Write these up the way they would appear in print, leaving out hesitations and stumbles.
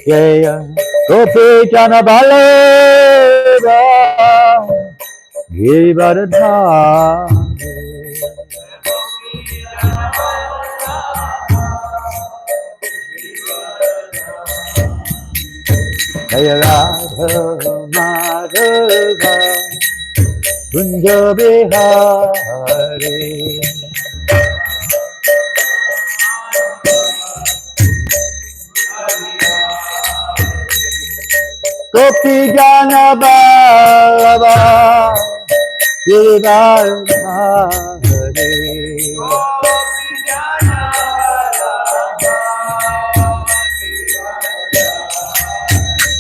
Jaya Gopi Jana Baleva Giridhara Jaya Radha Madhava Kunja Bihari Gopi Jana Balava Giridhara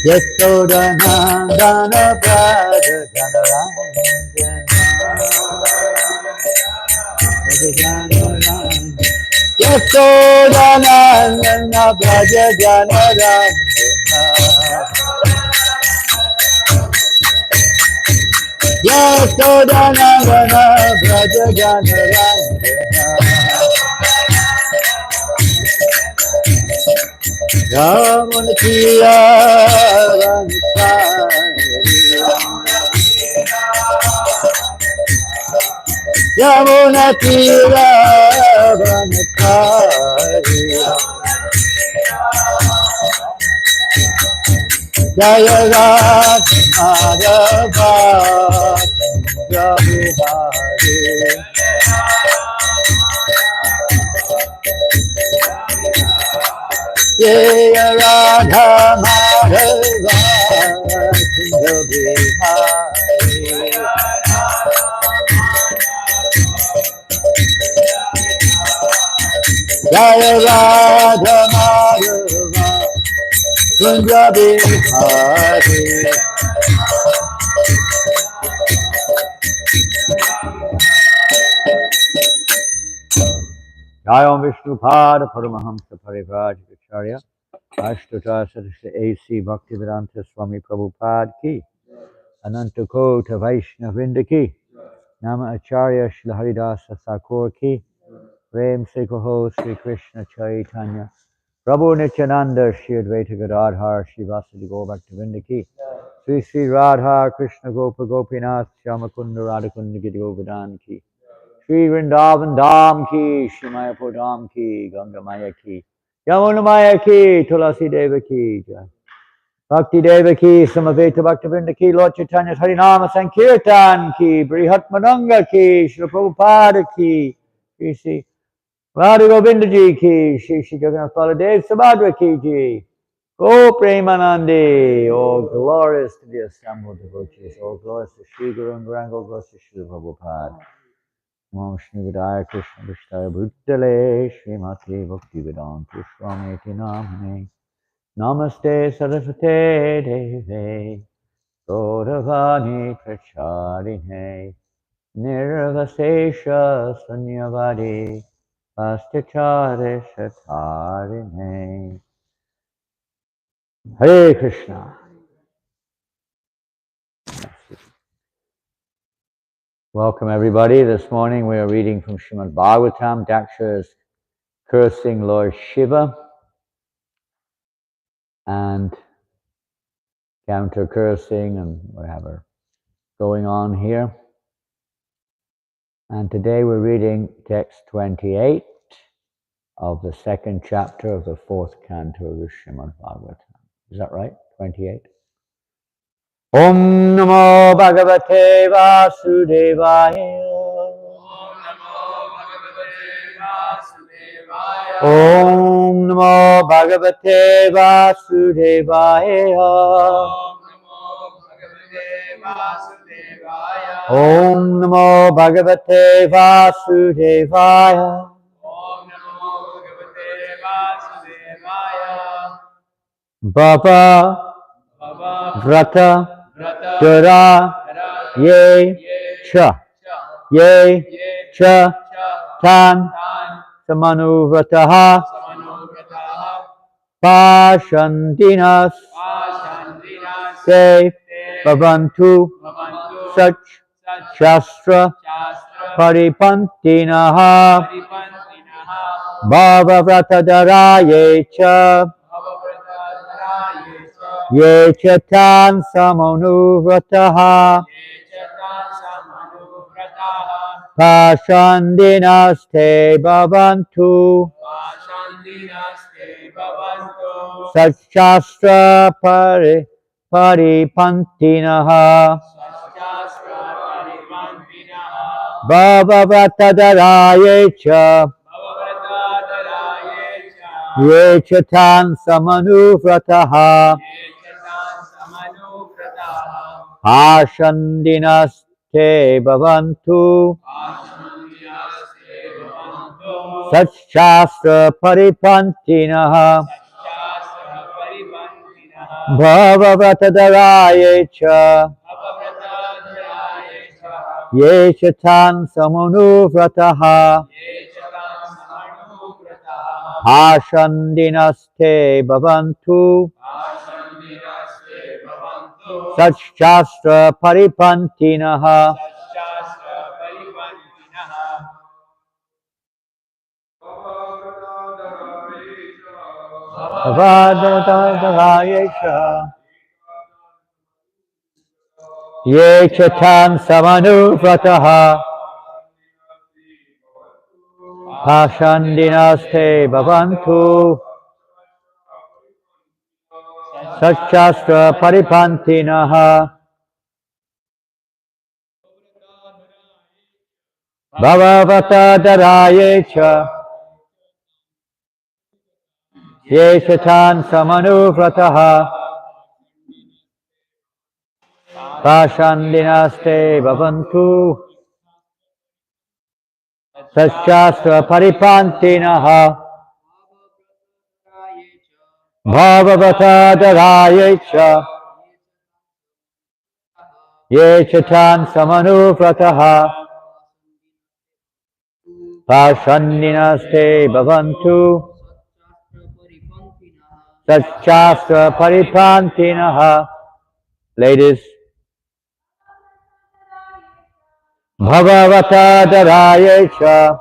Yasodhanandana Braja Janaranja Yasodhanandana Braja Janaranja Yasodhanandana Braja Janaranja Yamunatiya Yamunatiya Jaya Radha Madhava Kunja Bihari Jaya Radha Madhava Kunja Bihari Jaya Radha Madhava Kunja Bihari Jai Om Vishnu Pada Paramahamsa Parivrajacharya Ashtata Sadasya A.C. Bhaktivedanta Swami Prabhupada Ki Ananta Kota Vaishnavinda Ki Nama Acharya Shri Haridasa Thakur Ki Prem Se Kaho Sri Krishna Chaitanya Prabhu Nityananda Shri Advaita Gadadhar Shri Vasadi Gaur Bhaktivinda Ki Sri Sri Radha Krishna Gopa Gopinath Shyamakunda Radhakunda Giri Govardhan Ki Shri Vrindavan Dham Ki Shri Mayapur Dham Ki Ganga Maya Ki Yamuna Maya Ki Tulasi Deva Ki Jai Bhakti Deva Ki Samaveta Bhaktivinda Ki Lord Chaitanya's Harinama Sankirtan Ki Brihat Madanga Ki Shri Prabhupada Ki Shri Sri Radha Govinda Ji Ki Shri Shri Jagannath Baladev Subhadra Ki Ji Go Premanande, all glorious to the assembled devotees, all glorious to Sri Guru and Gauranga, all glorious to Sri Prabhupada. Om Shri Vidaya Krishna Vishtaya Bhutale Srimati Bhaktivedanta Swami Namane Namaste Saraswate Deve Gauravani Pracharine Nirvasesha Sunyavadi Astachare Shatarine Hare Krishna. Welcome everybody. This morning we are reading from Srimad Bhāgavatam. Daksha is cursing Lord Shiva and counter cursing and whatever going on here. And today we're reading text 28 of the second chapter of the fourth canto of the Srimad Bhāgavatam. Is that right? 28? Om Namo Bhagavate Vasudevaya. Om Namo Bhagavate Vasudevaya. Om Namo Bhagavate Vasudevaya. Bhava Vrata Dara Ye Cha Tan Samanuvrataha Pashantinas Te Bhavantu Sach Shastra Paripantinaha Bhava Vrata Dara Ye Cha Ye chatan samanuvratah pashandinaste bhavantu Satchastra paripantinaha Bhavavatadarayecha Ye chatan samanuvratah Pashandinaste bhavantu Satchastra paripantinaha Bhavavatadarayecha Ye chatan samanuvratah Pashandinaste bhavantu Satchastra paripantinaha Bhavavatadarayecha Ye chatan samanuvratah Pashandinaste bhavantu Satchastra paripantinaha Bhavavatadarayecha Ye chatan samanuvratah Pashandinaste bhavantu Satchastra paripantinaha Bhavavatadarayecha Ye chatan samanuvratah Pashandinaste bhavantu Satchastra paripantinaha. Ladies, Bhavavatadarayecha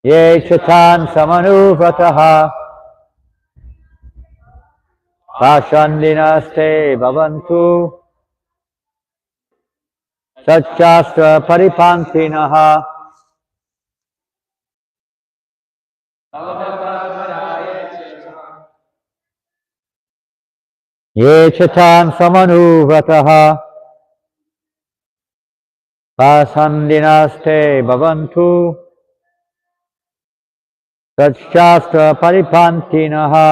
Ye chatan samanuvratah Pashandinaste bhavantu Satchastra paripantinaha Ye chatan samanuvratah Pashandinaste bhavantu Satchastra paripantinaha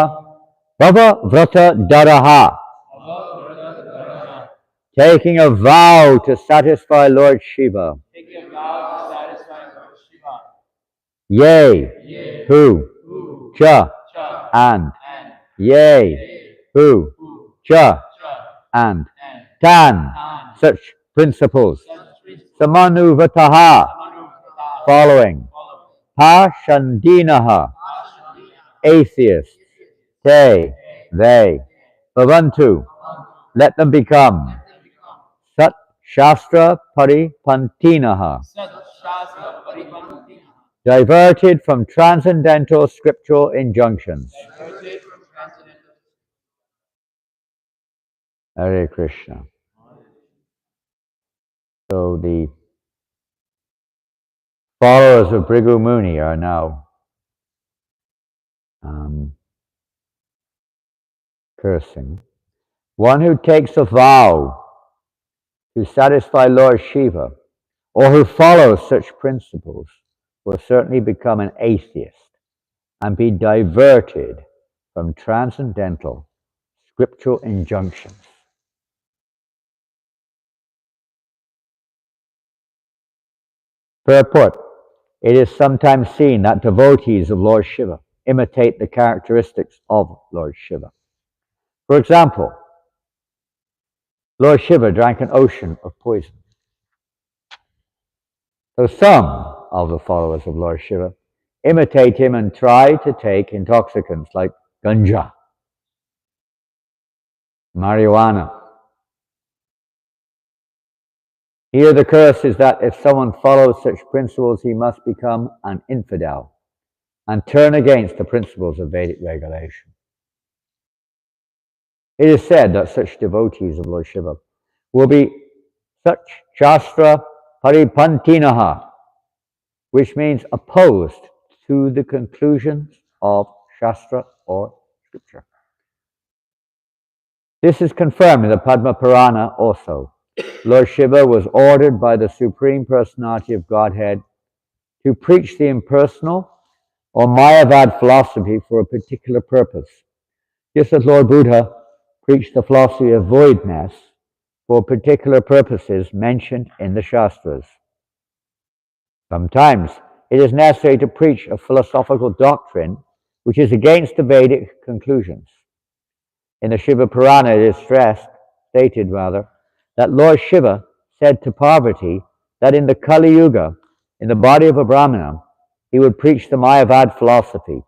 Bhava vrata daraha, taking a vow to satisfy Lord Shiva. Yea, who, cha, and. Yea, who, cha, and. Tan, such principles. Samanuvataha, following. Pashandinaha, atheists. Te, they. Bhavantu, let them become. Sat Shastra Paripantinaha, diverted from transcendental scriptural injunctions. Hare Krishna. So the followers of Bhrigu Muni are now cursing. One who takes a vow to satisfy Lord Shiva, or who follows such principles, will certainly become an atheist and be diverted from transcendental scriptural injunctions. Purport. It is sometimes seen that devotees of Lord Shiva imitate the characteristics of Lord Shiva. For example, Lord Shiva drank an ocean of poison. So some of the followers of Lord Shiva imitate him and try to take intoxicants like ganja, marijuana. Here the curse is that if someone follows such principles, he must become an infidel and turn against the principles of Vedic regulation. It is said that such devotees of Lord Shiva will be such Shastra Paripantinaha, which means opposed to the conclusions of Shastra or Scripture. This is confirmed in the Padma Purana also. Lord Shiva was ordered by the Supreme Personality of Godhead to preach the impersonal or Mayavad philosophy for a particular purpose. Just as Lord Buddha preached the philosophy of voidness for particular purposes mentioned in the Shastras. Sometimes it is necessary to preach a philosophical doctrine which is against the Vedic conclusions. In the Shiva Purana it is stated that Lord Shiva said to Parvati that in the Kali Yuga, in the body of a Brahmana, he would preach the Mayavad philosophy.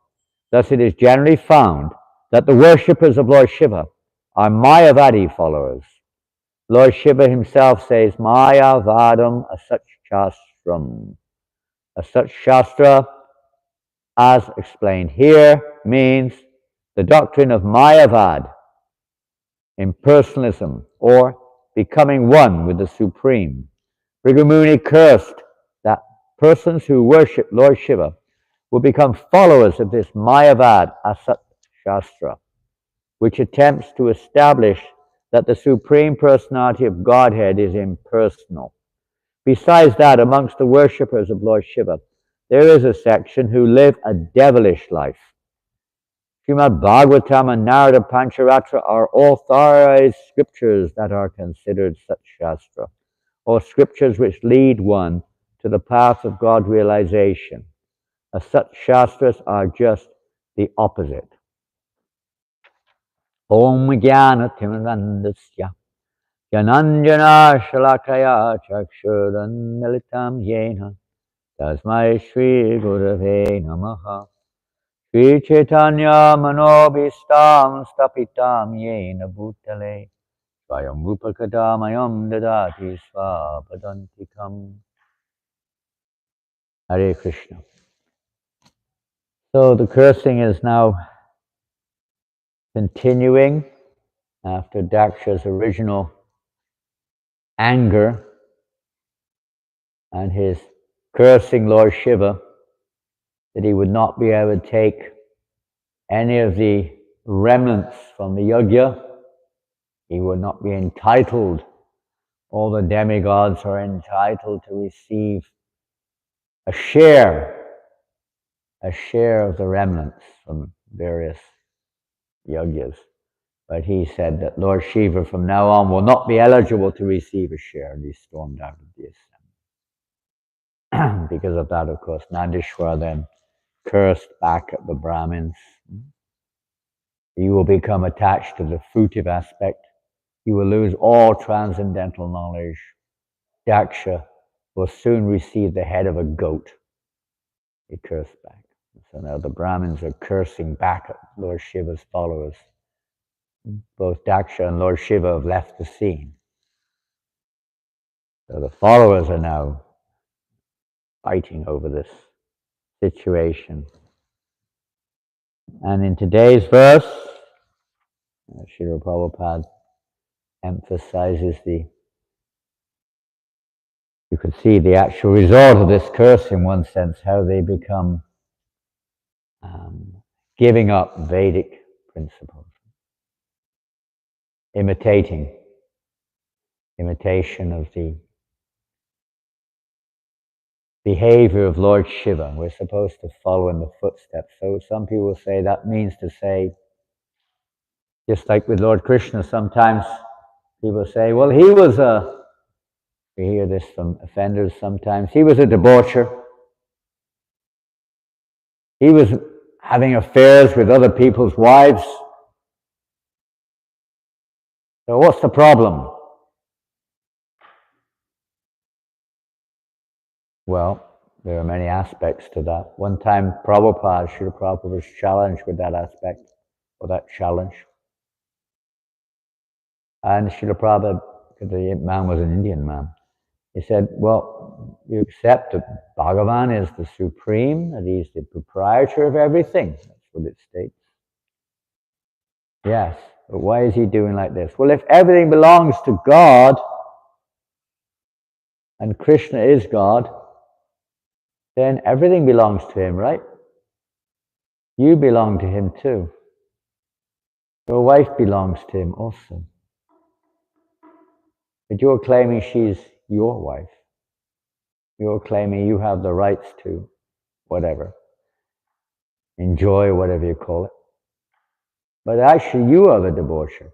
Thus it is generally found that the worshippers of Lord Shiva are Mayavadi followers. Lord Shiva himself says, Mayavadam asat shastram. Asat shastra, as explained here, means the doctrine of Mayavad, impersonalism, or becoming one with the Supreme. Brigamuni cursed that persons who worship Lord Shiva will become followers of this Mayavad Asat Shastra, which attempts to establish that the Supreme Personality of Godhead is impersonal. Besides that, amongst the worshippers of Lord Shiva, there is a section who live a devilish life. Srimad Bhāgavatam and Narada Pancharatra are authorized scriptures that are considered such Shastra, or scriptures which lead one to the path of God realization. As such Shastras are just the opposite. Om Jnana Timirandasya Jananjana Shalakaya Chakshuran Militam Yena Tasmai Shri Gurave Namaha Shri Chaitanya Manobhistam Stapitam Yena Bhutale Swayam Rupakadamayam Dadati Svapadantikam. Hare Krishna. So the cursing is now continuing after Daksha's original anger and his cursing Lord Shiva that he would not be able to take any of the remnants from the yajna. He would not be entitled. All the demigods are entitled to receive a share of the remnants from various yajnas. But he said that Lord Shiva from now on will not be eligible to receive a share, and he stormed out of the assembly. Because of that, of course, Nandishwara then cursed back at the Brahmins. You will become attached to the fruitive aspect. You will lose all transcendental knowledge. Daksha will soon receive the head of a goat. He cursed back. So now the Brahmins are cursing back at Lord Shiva's followers. Both Daksha and Lord Shiva have left the scene. So the followers are now fighting over this situation. And in today's verse, Srila Prabhupada emphasizes you could see the actual result of this curse in one sense, how they become giving up Vedic principles, imitation of the behavior of Lord Shiva. We're supposed to follow in the footsteps. So some people say that means to say, just like with Lord Krishna, sometimes people say, well, he was we hear this from offenders sometimes, he was a debaucher. He was having affairs with other people's wives. So what's the problem? Well, there are many aspects to that. One time, Srila Prabhupada was challenged with that aspect, or that challenge. And Srila Prabhupada, because the man was an Indian man, he said, well, you accept that Bhagavan is the supreme, that he's the proprietor of everything. That's what it states. Yes. But why is he doing like this? Well, if everything belongs to God, and Krishna is God, then everything belongs to him, right? You belong to him too. Your wife belongs to him also. But you're claiming she's your wife. You're claiming you have the rights to whatever. Enjoy whatever you call it. But actually you are the debauchee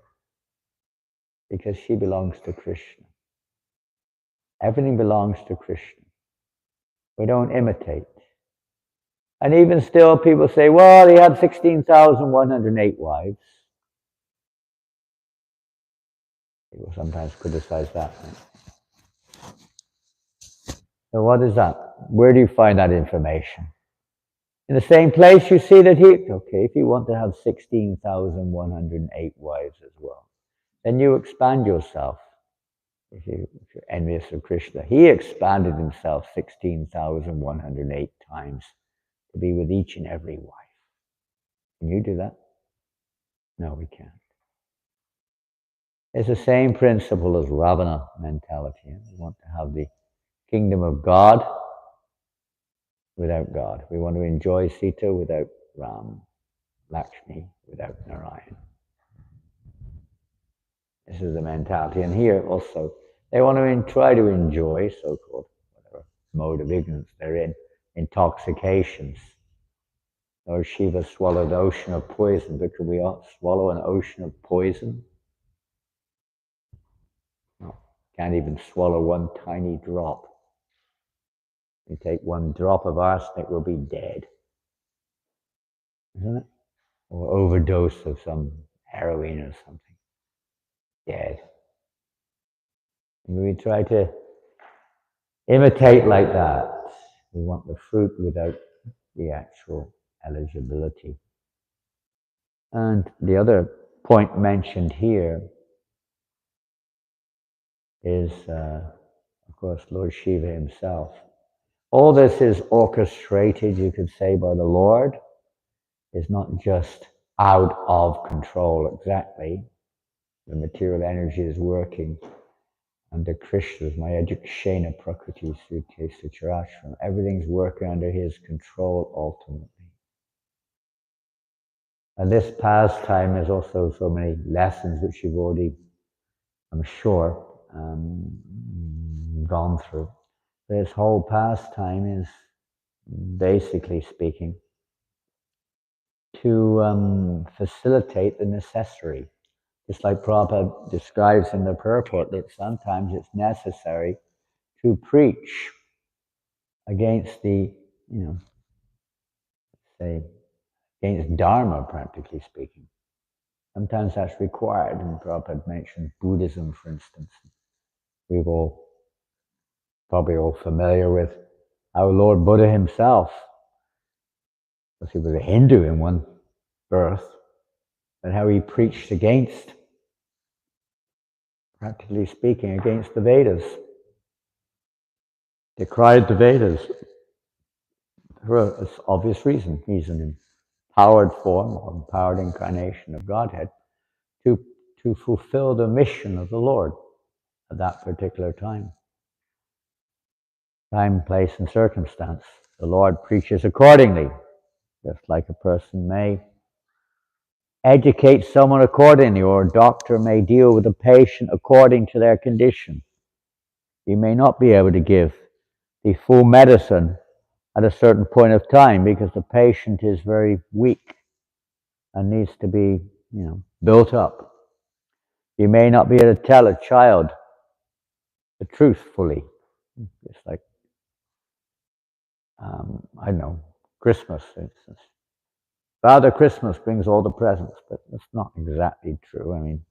because she belongs to Krishna. Everything belongs to Krishna. We don't imitate. And even still people say, well, he had 16,108 wives. People sometimes criticize that. So what is that? Where do you find that information? In the same place you see that okay, if you want to have 16,108 wives as well, then you expand yourself. If you're envious of Krishna, he expanded himself 16,108 times to be with each and every wife. Can you do that? No, we can't. It's the same principle as Ravana mentality. We want to have the kingdom of God without God. We want to enjoy Sita without Ram, Lakshmi without Narayan. This is the mentality. And here also, they want to try to enjoy so-called whatever mode of ignorance they're in, intoxications. Lord Shiva swallowed the ocean of poison, but could we all swallow an ocean of poison? No, can't even swallow one tiny drop. You take one drop of arsenic, we'll be dead. Isn't it? Or overdose of some heroin or something. Dead. And we try to imitate like that. We want the fruit without the actual eligibility. And the other point mentioned here is, of course, Lord Shiva himself. All this is orchestrated, you could say, by the Lord. It's not just out of control exactly. The material energy is working under Krishna's Mayajikshena Prakriti Sutesa Charashram. Everything's working under his control ultimately. And this pastime is also so many lessons which you've already, I'm sure, gone through. This whole pastime is, basically speaking, to facilitate the necessary. Just like Prabhupada describes in the purport that sometimes it's necessary to preach against the, say, against Dharma, practically speaking. Sometimes that's required, and Prabhupada mentioned Buddhism, for instance. We've probably all familiar with our Lord Buddha himself, because he was a Hindu in one birth, and how he preached against, practically speaking, against the Vedas. Decried the Vedas for an obvious reason. He's an empowered form or empowered incarnation of Godhead to fulfill the mission of the Lord at that particular time. Time, place, and circumstance. The Lord preaches accordingly, just like a person may educate someone accordingly, or a doctor may deal with a patient according to their condition. He may not be able to give the full medicine at a certain point of time because the patient is very weak and needs to be, built up. You may not be able to tell a child the truth fully. It's like, I don't know, Christmas, for instance. Father Christmas brings all the presents, but that's not exactly true. I mean,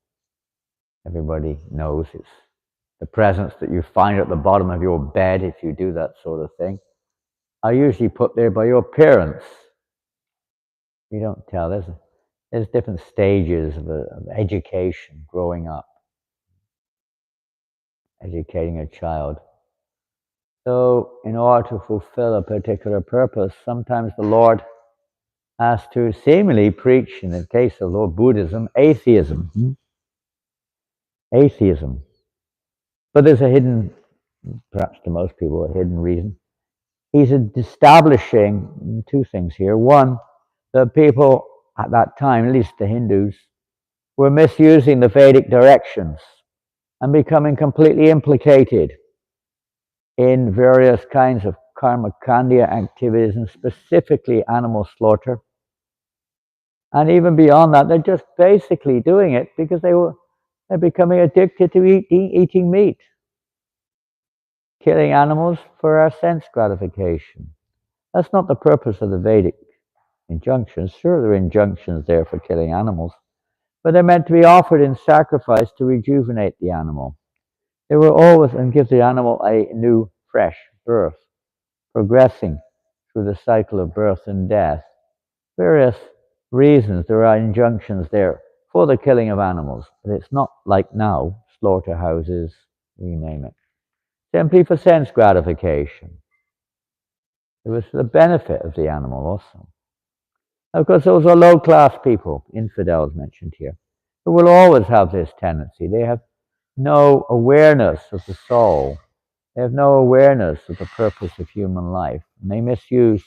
everybody knows it's the presents that you find at the bottom of your bed, if you do that sort of thing, are usually put there by your parents. You don't tell. There's different stages of education, growing up, educating a child. So in order to fulfill a particular purpose, sometimes the Lord has to seemingly preach, in the case of Lord Buddhism, atheism. Atheism. But there's a hidden, perhaps to most people, a hidden reason. He's establishing two things here. One, that people at that time, at least the Hindus, were misusing the Vedic directions and becoming completely implicated in various kinds of karmakandya activities, and specifically animal slaughter. And even beyond that, they're just basically doing it because they're becoming addicted to eating meat, killing animals for our sense gratification. That's not the purpose of the Vedic injunctions. Sure, there are injunctions there for killing animals, but they're meant to be offered in sacrifice to rejuvenate the animal. They were always, and give the animal a new, fresh birth, progressing through the cycle of birth and death. Various reasons, there are injunctions there for the killing of animals, but it's not like now, slaughterhouses, you name it. Simply for sense gratification. It was for the benefit of the animal also. Of course, those are low-class people, infidels mentioned here, who will always have this tendency. They have no awareness of the soul. They have no awareness of the purpose of human life. And they misuse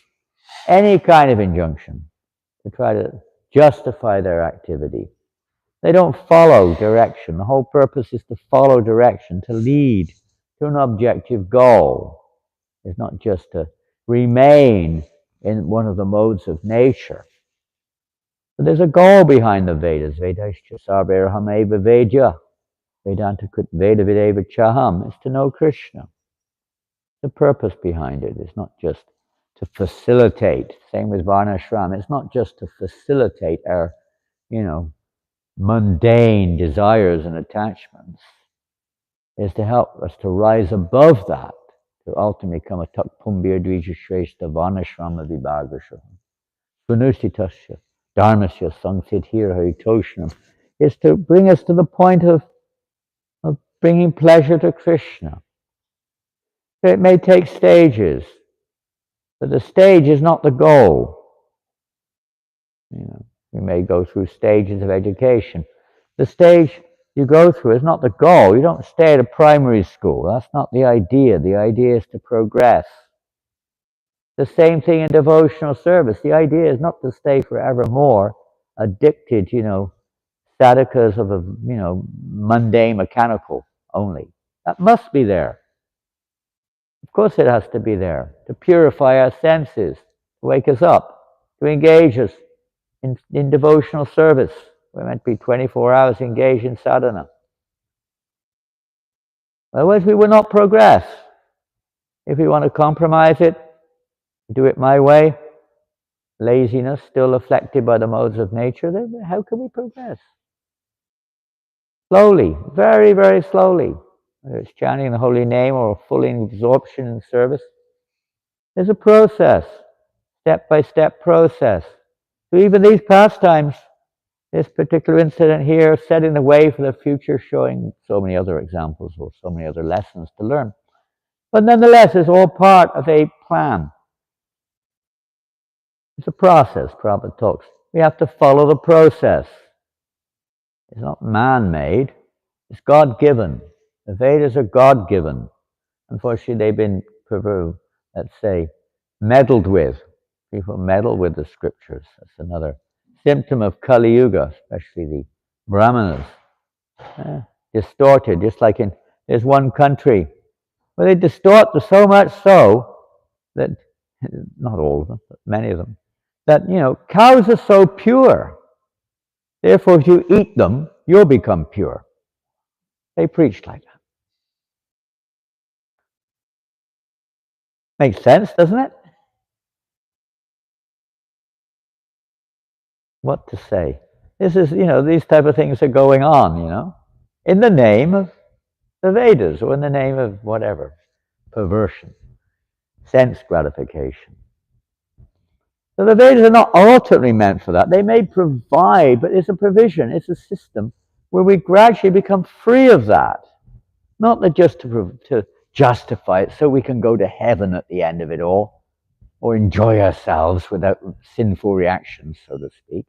any kind of injunction to try to justify their activity. They don't follow direction. The whole purpose is to follow direction, to lead to an objective goal. It's not just to remain in one of the modes of nature. But there's a goal behind the Vedas. Vedascha sarvarhameva vedya. Vedanta kut veda videva chaham. It's to know Krishna. The purpose behind it is not just to facilitate. Same with varnashram. It's not just to facilitate our, mundane desires and attachments. It's to help us to rise above that, to ultimately become a takpumbir dvija shrestha varnashrama vibhagasha. Punusitasya dharmasya sangsiddhir haritoshnam. Is to bring us to the point of bringing pleasure to Krishna. So it may take stages, but the stage is not the goal. We may go through stages of education. The stage you go through is not the goal. You don't stay at a primary school. That's not the idea. The idea is to progress. The same thing in devotional service. The idea is not to stay forevermore addicted, sadhakas of a, mundane mechanical only. That must be there. Of course it has to be there to purify our senses, to wake us up, to engage us in devotional service. We're meant to be 24 hours engaged in sadhana. Otherwise we will not progress. If we want to compromise it, do it my way, laziness still affected by the modes of nature, then how can we progress? Slowly, very, very slowly. Whether it's chanting the holy name or a full absorption in service. There's a process, step-by-step process. So even these pastimes, this particular incident here, setting the way for the future, showing so many other examples or so many other lessons to learn. But nonetheless, it's all part of a plan. It's a process, Prabhupada talks. We have to follow the process. It's not man-made, it's God-given. The Vedas are God-given. Unfortunately, they've been, let's say, meddled with. People meddle with the scriptures. That's another symptom of Kali Yuga, especially the Brahmanas. Distorted, just like there's one country where they distort so much so that, not all of them, but many of them, that, cows are so pure. Therefore, if you eat them, you'll become pure. They preach like that. Makes sense, doesn't it? What to say? This is, these type of things are going on, in the name of the Vedas or in the name of whatever, perversion, sense gratification. So the Vedas are not ultimately meant for that. They may provide, but it's a provision, it's a system where we gradually become free of that. Not that just to justify it so we can go to heaven at the end of it all. or enjoy ourselves without sinful reactions, so to speak.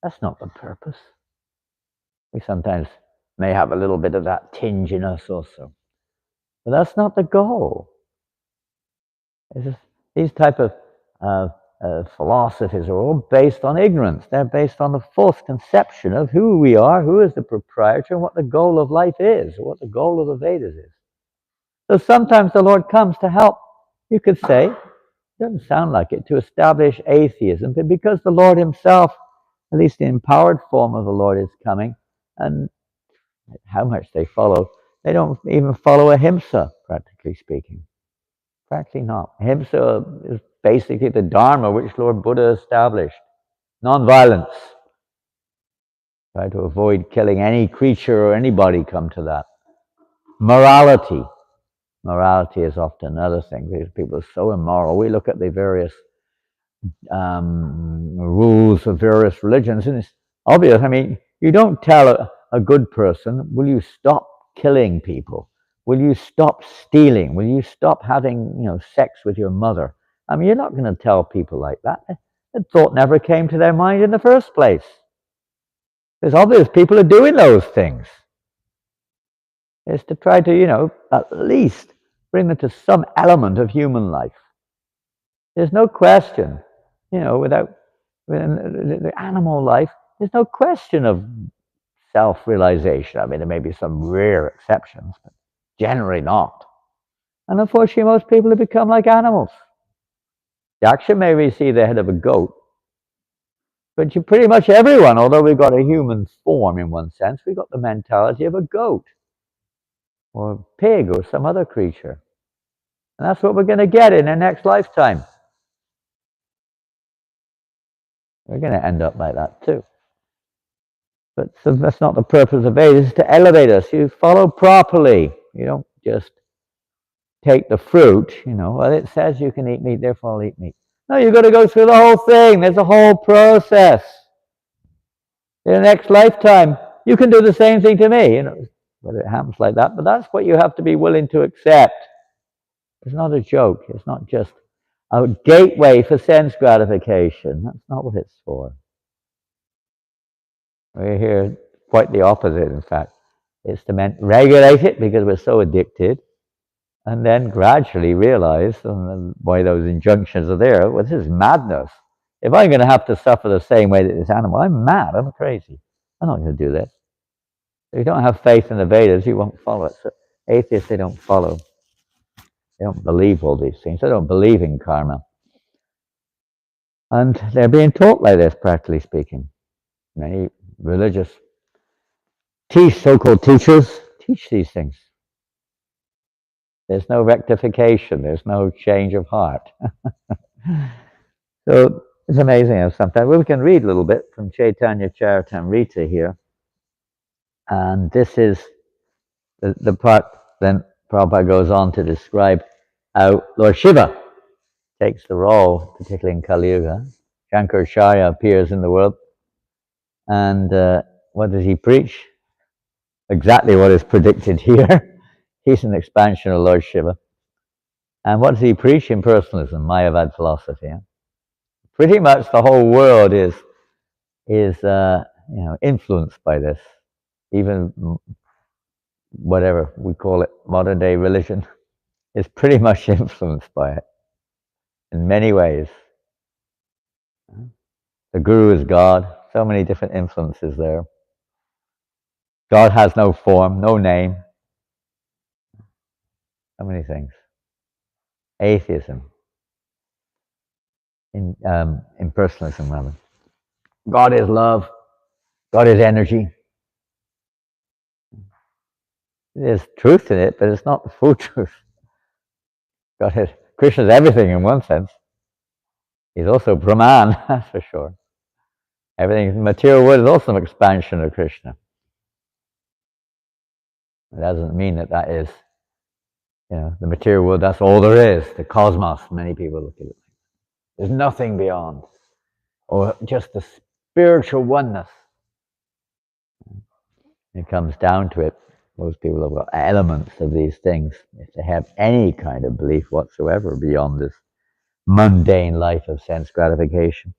That's not the purpose. We sometimes may have a little bit of that tinge in us also. But that's not the goal. These type of philosophies are all based on ignorance. They're based on the false conception of who we are, who is the proprietor, and what the goal of life is, or what the goal of the Vedas is. So sometimes the Lord comes to help, you could say, it doesn't sound like it, to establish atheism, but because the Lord himself, at least the empowered form of the Lord, is coming, and how much they follow, they don't even follow ahimsa, practically speaking. Practically not. Ahimsa is basically the Dharma which Lord Buddha established. Non-violence. Try to avoid killing any creature or anybody, come to that. Morality. Morality is often another thing. These people are so immoral. We look at the various rules of various religions, and it's obvious. I mean, you don't tell a good person, will you stop killing people? Will you stop stealing? Will you stop having, sex with your mother? I mean, you're not going to tell people like that. That thought never came to their mind in the first place. It's obvious people are doing those things. It's to try to, at least bring them to some element of human life. There's no question, without the animal life, there's no question of self-realization. I mean, there may be some rare exceptions, but generally not. And unfortunately, most people have become like animals. Yaksha may receive the head of a goat, but pretty much everyone, although we've got a human form in one sense, we've got the mentality of a goat or a pig or some other creature. And that's what we're going to get in our next lifetime. We're going to end up like that too. But so that's not the purpose of Vedas, it's to elevate us. You follow properly. You don't just take the fruit, well, it says you can eat meat, therefore I'll eat meat. No, you've got to go through the whole thing. There's a whole process. In the next lifetime, you can do the same thing to me, but it happens like that. But that's what you have to be willing to accept. It's not a joke. It's not just a gateway for sense gratification. That's not what it's for. We're here quite the opposite, in fact. It's to regulate it because we're so addicted, and then gradually realize why those injunctions are there. Well, this is madness. If I'm going to have to suffer the same way that this animal, I'm mad, I'm crazy. I'm not going to do this. If you don't have faith in the Vedas, you won't follow it. So atheists, they don't follow. They don't believe all these things. They don't believe in karma. And they're being taught like this, practically speaking. Many religious so-called teachers teach these things. There's no rectification. There's no change of heart. So it's amazing how sometimes we can read a little bit from Chaitanya Charitamrita here. And this is the part then Prabhupada goes on to describe how Lord Shiva takes the role, particularly in Kali Yuga. Shankaracharya appears in the world. And what does he preach? Exactly what is predicted here. He's an expansion of Lord Shiva. And what does he preach? Impersonalism, Mayavad philosophy. Yeah? Pretty much the whole world is influenced by this. Even whatever we call it, modern day religion, is pretty much influenced by it in many ways. The Guru is God. So many different influences there. God has no form, no name. So many things. Atheism. Impersonalism, rather. God is love. God is energy. There's truth in it, but it's not the full truth. Krishna is everything in one sense. He's also Brahman, that's for sure. Everything in the material world is also an expansion of Krishna. It doesn't mean that is, the material world, that's all there is, the cosmos. Many people look at it. There's nothing beyond. Or just the spiritual oneness. It comes down to it. Most people have got elements of these things. If they have any kind of belief whatsoever beyond this mundane life of sense gratification.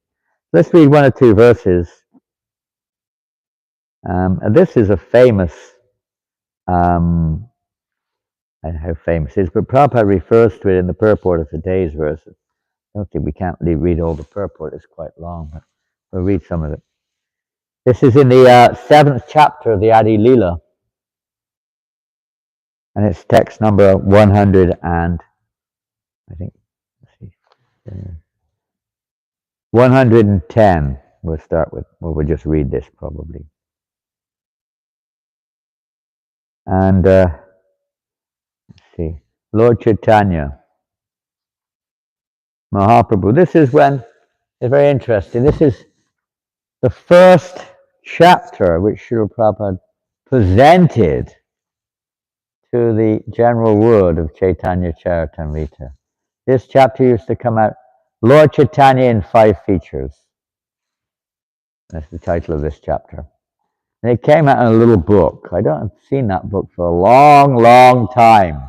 Let's read one or two verses. And this is a famous, I don't know how famous it is, but Prabhupada refers to it in the purport of today's verses. I don't think we can't read all the purport, it's quite long, but we'll read some of it. This is in the 7th chapter of the Adi Lila, and it's text number 100 and, I think, let's see, 110. We'll start with, well, we'll just read this probably. And, let's see, Lord Chaitanya, Mahaprabhu, this is when, it's very interesting, this is the first chapter which Srila Prabhupada presented to the general world of Chaitanya Charitamrita. This chapter used to come out, Lord Chaitanya in 5 features. That's the title of this chapter. And it came out in a little book. I don't have seen that book for a long, long time.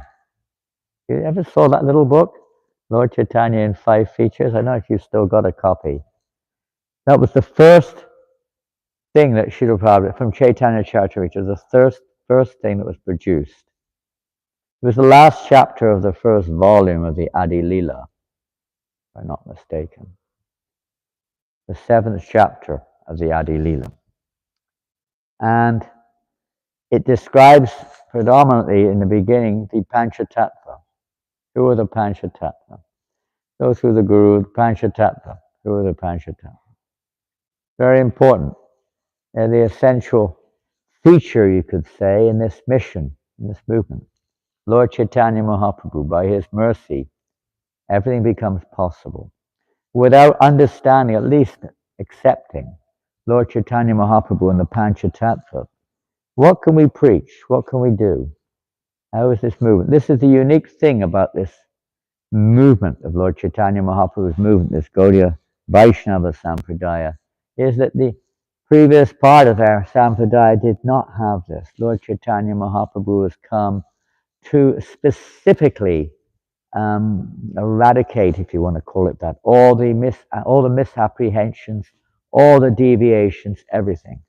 You ever saw that little book? Lord Chaitanya in 5 features? I don't know if you've still got a copy. That was the first thing that Srila Prabhupada, from Chaitanya Charitamrita, the first thing that was produced. It was the last chapter of the first volume of the Adi Lila, if I'm not mistaken. The 7th chapter of the Adi Lila. And it describes predominantly in the beginning the Panchatattva. Who are the Panchatattva? Go through the Guru, Panchatattva. Who are the Panchatattva? Very important. They're the essential feature, you could say, in this mission, in this movement. Lord Chaitanya Mahaprabhu, by his mercy, everything becomes possible. Without understanding, at least accepting, Lord Chaitanya Mahaprabhu and the Panchatattva, what can we preach? What can we do? How is this movement? This is the unique thing about this movement of Lord Chaitanya Mahaprabhu's movement, this Gaudiya Vaishnava Sampradaya, is that the previous part of our Sampradaya did not have this. Lord Chaitanya Mahaprabhu has come to specifically eradicate, if you want to call it that, all the misapprehensions, all the deviations, everything,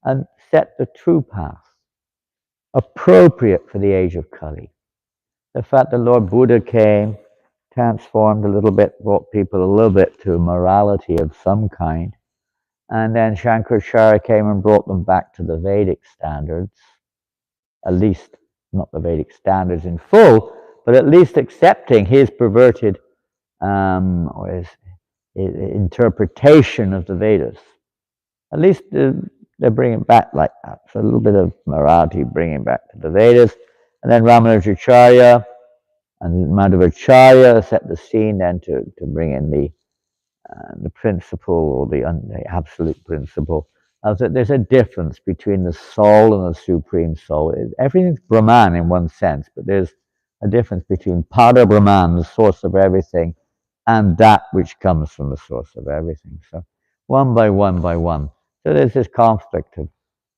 and set the true path, appropriate for the age of Kali. The fact that Lord Buddha came, transformed a little bit, brought people a little bit to morality of some kind, and then Shankaracharya came and brought them back to the Vedic standards, at least not the Vedic standards in full, but at least accepting his perverted or his interpretation of the Vedas. At least they're bringing back like that. So a little bit of morality bringing back to the Vedas. And then Ramanujacharya and Madhvacharya set the scene then to bring in the principle, or the absolute principle, of that there's a difference between the soul and the supreme soul. Everything's Brahman in one sense, but there's a difference between Pada Brahman, the source of everything, and that which comes from the source of everything. So one by one by one. So there's this conflict of,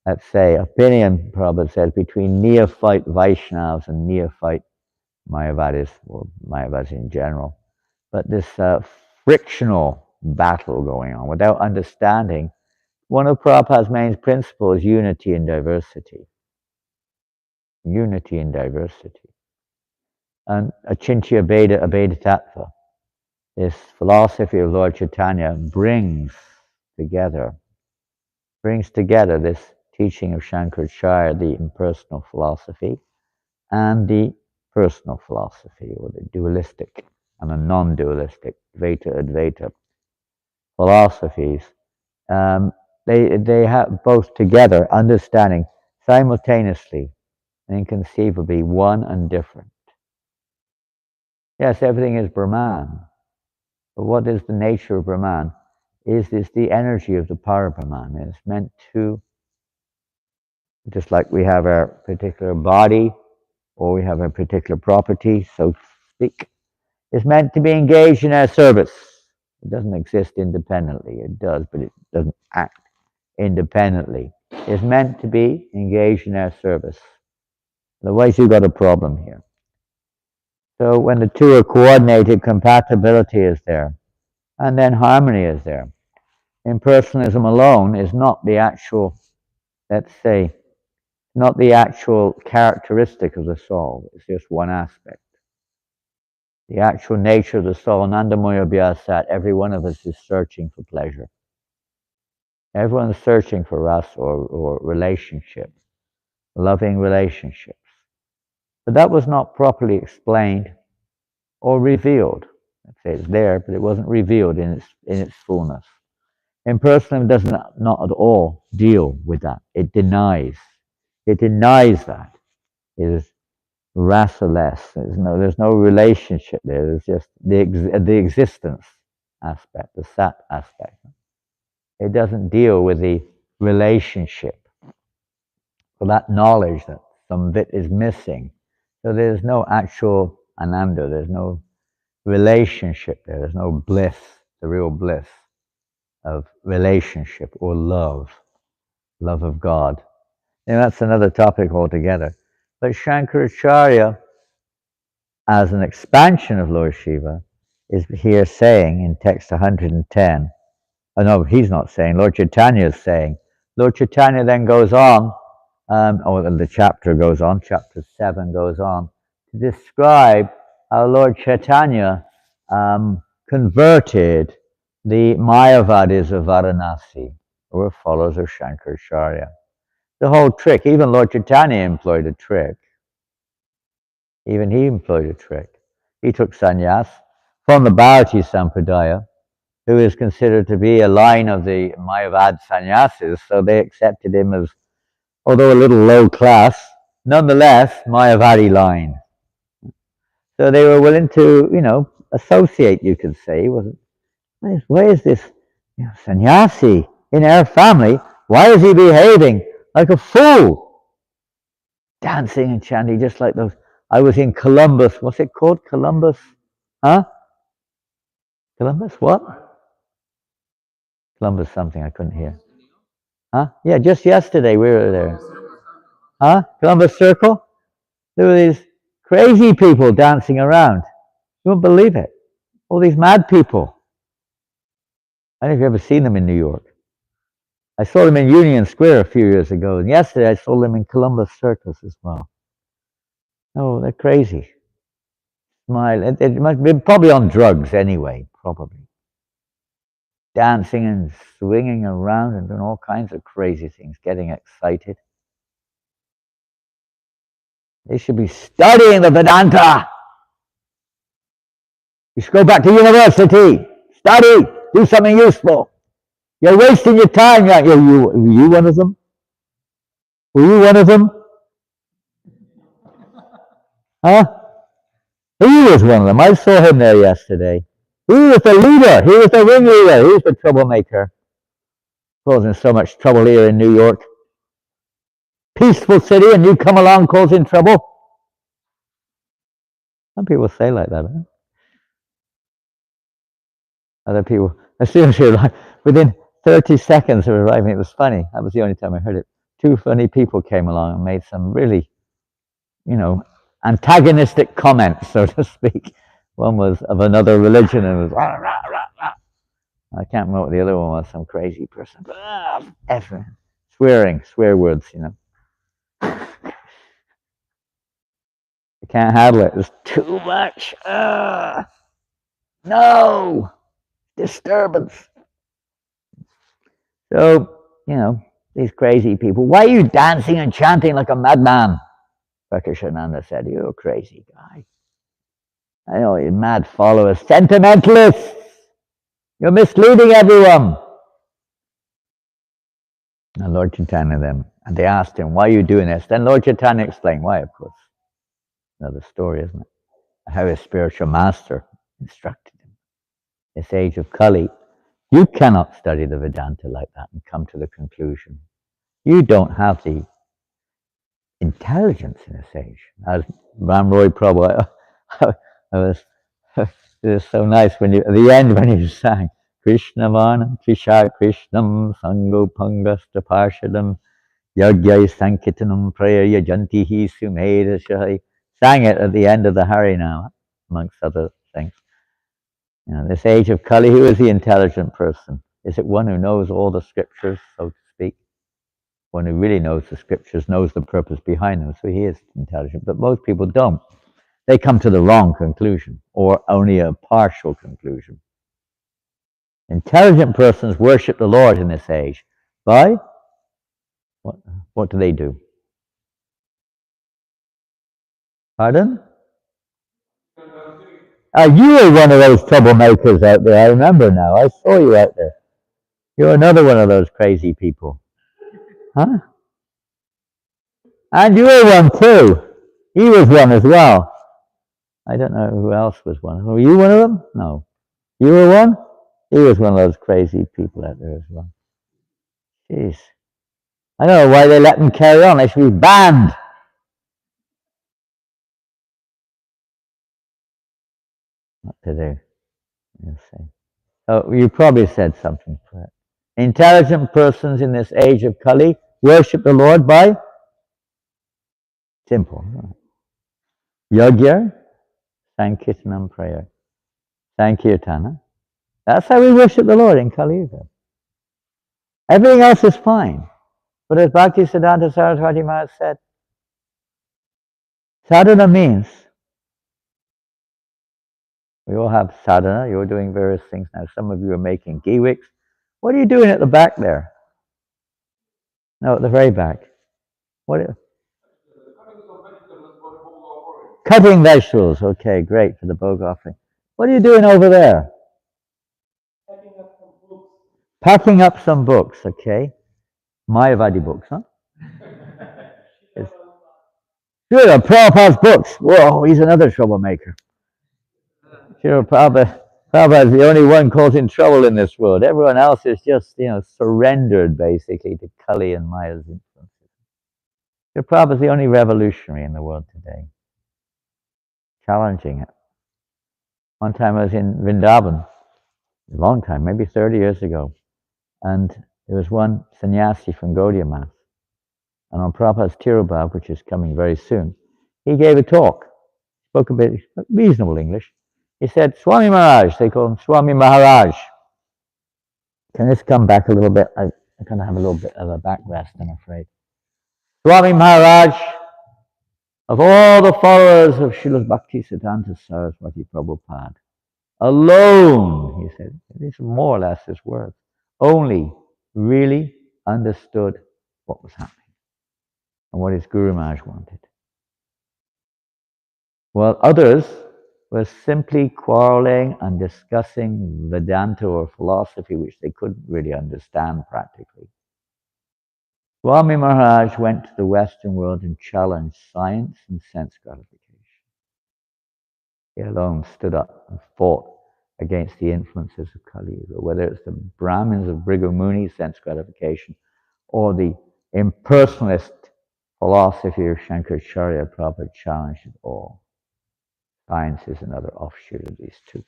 let's say, opinion, Prabhupada said, between neophyte Vaishnavas and neophyte Mayavadis, or Mayavadis in general. But this frictional battle going on without understanding. One of Prabhupada's main principles is unity in diversity. Unity in diversity. And Achintya Abheda Tattva, this philosophy of Lord Chaitanya, brings together this teaching of Shankaracharya, the impersonal philosophy, and the personal philosophy, or the dualistic and the non-dualistic, Dvaita-Advaita philosophies. They have both together, understanding simultaneously and inconceivably one and different. Yes, everything is Brahman, but what is the nature of Brahman? Is this the energy of the Para-Brahman? It's meant to, just like we have our particular body, or we have a particular property, so to speak, it's meant to be engaged in our service. It doesn't exist independently. It does, but it doesn't act independently. It's meant to be engaged in our service. Otherwise, you've got a problem here. So when the two are coordinated, compatibility is there, and then harmony is there. Impersonalism alone is not the actual, let's say, not the actual characteristic of the soul. It's just one aspect. The actual nature of the soul, Nandamoya Vyasat, every one of us is searching for pleasure. Everyone's searching for rasa or relationship, loving relationships. But that was not properly explained or revealed. I'd say it's there, but it wasn't revealed in its fullness. Impersonalism does not at all deal with that. It denies. It denies that. It is rasa-less. There's no relationship there. There's just the existence aspect, the sat aspect. It doesn't deal with the relationship. For that knowledge that some bit is missing. So there's no actual ananda. There's no relationship there. There's no bliss, the real bliss of relationship or love of God. And that's another topic altogether. But Shankaracharya, as an expansion of Lord Shiva, is here saying in text 110, oh no, he's not saying, Lord Chaitanya is saying. Lord Chaitanya then goes on, or the chapter goes on, chapter 7 goes on, to describe how Lord Chaitanya converted the Mayavadis of Varanasi, who were followers of Shankaracharya. The whole trick, even Lord Chaitanya employed a trick. Even he employed a trick. He took sannyas from the Bharati Sampradaya, who is considered to be a line of the Mayavad sannyasis, so they accepted him as, although a little low class, nonetheless, Mayavadi line. So they were willing to, associate, you could say. Why is this sannyasi in our family? Why is he behaving like a fool? Dancing and chanting just like those. I was in Columbus. What's it called? Columbus? Huh? Columbus what? Columbus something I couldn't hear. Huh? Yeah, just yesterday we were there. Huh? Columbus Circle? There were these crazy people dancing around. You won't believe it. All these mad people. I don't know if you've ever seen them in New York. I saw them in Union Square a few years ago, and yesterday I saw them in Columbus Circus as well. Oh, they're crazy. Smile. It must be probably on drugs anyway, probably. Dancing and swinging around and doing all kinds of crazy things, getting excited. They should be studying the Vedanta. You should go back to university, study, do something useful. You're wasting your time. Were you one of them? Were you one of them? Huh? He was one of them. I saw him there yesterday. He was the leader. He was the ringleader. He was the troublemaker. Causing so much trouble here in New York. Peaceful city, and you come along causing trouble. Some people say like that, huh? Other people, as soon as you're within 30 seconds of arriving, it was funny. That was the only time I heard it. Two funny people came along and made some really, antagonistic comments, so to speak. One was of another religion and was rah, rah, rah, rah. I can't remember what the other one was, some crazy person. Swear words, I can't handle it. It's too much. No! Disturbance. So, these crazy people. Why are you dancing and chanting like a madman? Janananda said, you're a crazy guy. I know, you're mad followers. Sentimentalists! You're misleading everyone. And Lord Chaitanya and they asked him, why are you doing this? Then Lord Chaitanya explained why, of course. Another story, isn't it? How his spiritual master instructed him. This age of Kali, you cannot study the Vedanta like that and come to the conclusion. You don't have the intelligence in this age. As Ram Roy Prabhu, it was so nice at the end when he sang, Krishna Vanam Trisha Krishnam Sango Pangasta Parshadam Yagyai Sankitanam Praya Jantihi Sumeda Shai. Sang it at the end of the Harinama. amongst other things. You know, this age of Kali, who is the intelligent person? Is it one who knows all the scriptures, so to speak? One who really knows the scriptures, knows the purpose behind them, so he is intelligent. But most people don't. They come to the wrong conclusion, or only a partial conclusion. Intelligent persons worship the Lord in this age by what do they do? Pardon? You were one of those troublemakers out there. I remember now. I saw you out there. You're another one of those crazy people. Huh? And you were one too. He was one as well. I don't know who else was one. Were you one of them? No. You were one? He was one of those crazy people out there as well. Jeez. I don't know why they let them carry on. They should be banned. What to do? You'll see. Oh, you probably said something correct. Intelligent persons in this age of Kali worship the Lord by simple. Yogya, Sankirtanam prayer. Sankirtana. That's how we worship the Lord in Kali Yuga. Everything else is fine. But as Bhaktisiddhanta Saraswati Maharaj said, sadhana means, we all have sadhana, you're doing various things now. Some of you are making ghee wicks. What are you doing at the back there? No, at the very back. What? Cutting vegetables. Okay, great, for the Bhog offering. What are you doing over there? Packing up some books, okay. Mayavadi books, huh? Good, Prabhupada's books. Whoa, he's another troublemaker. Prabhupada is the only one causing trouble in this world. Everyone else is just, surrendered basically to Kali and Maya's influences. Prabhupada is the only revolutionary in the world today, challenging it. One time I was in Vrindavan, a long time, maybe 30 years ago, and there was one sannyasi from Gaudiya Math, and on Prabhupada's Tirubhav, which is coming very soon, he gave a talk, spoke a bit reasonable English. He said, Swami Maharaj, they call him Swami Maharaj. Can this come back a little bit? I kind of have a little bit of a backrest, I'm afraid. Swami Maharaj, of all the followers of Srila Bhaktisiddhanta Saraswati Prabhupada, alone, he said, these are more or less his words, only really understood what was happening and what his Guru Maharaj wanted. While others were simply quarreling and discussing Vedanta or philosophy, which they couldn't really understand practically. Swami Maharaj went to the Western world and challenged science and sense gratification. He alone stood up and fought against the influences of Kali Yuga, whether it's the Brahmins of Bhrigu Muni, sense gratification, or the impersonalist philosophy of Shankaracharya. Prabhupada challenged it all. Science is another offshoot of these two.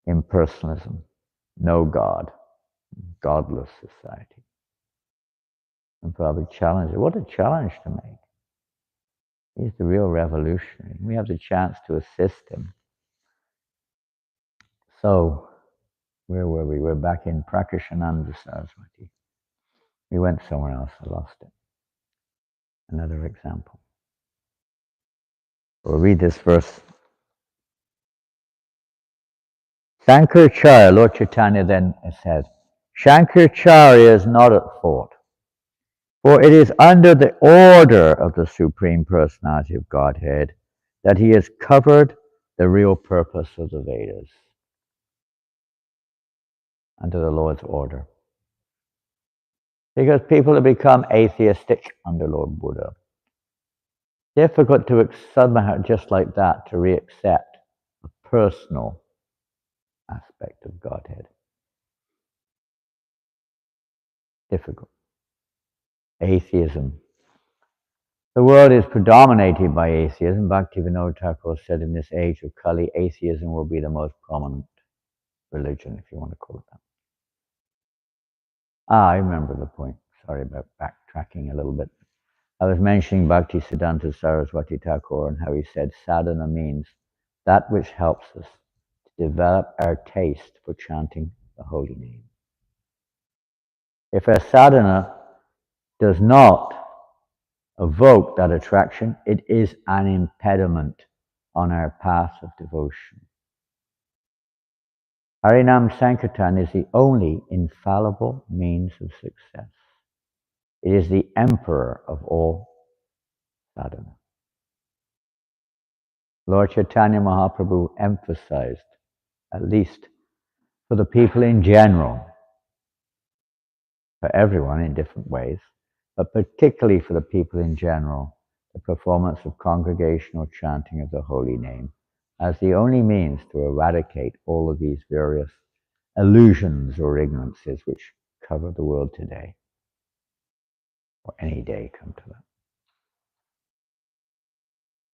Impersonalism, no God, godless society. And Prabhupada challenged it. What a challenge to make. He's the real revolutionary. We have the chance to assist him. So, where were we? We're back in Prakashananda Saraswati. We went somewhere else, I lost it. Another example. We'll read this verse. Shankaracharya, Lord Chaitanya then said, Shankaracharya is not at fault, for it is under the order of the Supreme Personality of Godhead that he has covered the real purpose of the Vedas. Under the Lord's order. Because people have become atheistic under Lord Buddha. Difficult to somehow, just like that, to re-accept a personal aspect of Godhead. Difficult. Atheism. The world is predominated by atheism. Bhaktivinoda Thakur said in this age of Kali, atheism will be the most prominent religion, if you want to call it that. I remember the point. Sorry about backtracking a little bit. I was mentioning Bhaktisiddhanta Saraswati Thakur and how he said sadhana means that which helps us to develop our taste for chanting the holy name. If our sadhana does not evoke that attraction, it is an impediment on our path of devotion. Harinam Sankirtan is the only infallible means of success. It is the emperor of all sadhana. Lord Chaitanya Mahaprabhu emphasized, at least for the people in general, for everyone in different ways, but particularly for the people in general, the performance of congregational chanting of the holy name as the only means to eradicate all of these various illusions or ignorances which cover the world today, or any day come to that.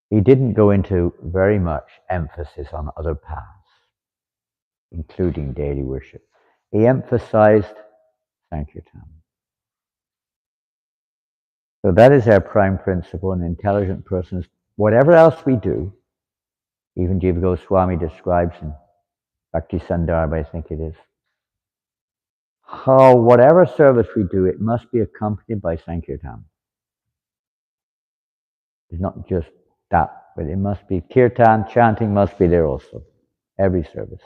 He didn't go into very much emphasis on other paths, including daily worship. He emphasized Sankirtan. So that is our prime principle in intelligent persons. Whatever else we do, even Jiva Goswami describes in Bhakti Sandarbha, I think it is, how whatever service we do, it must be accompanied by Sankirtan. It's not just that, but it must be Kirtan, chanting must be there also, every service.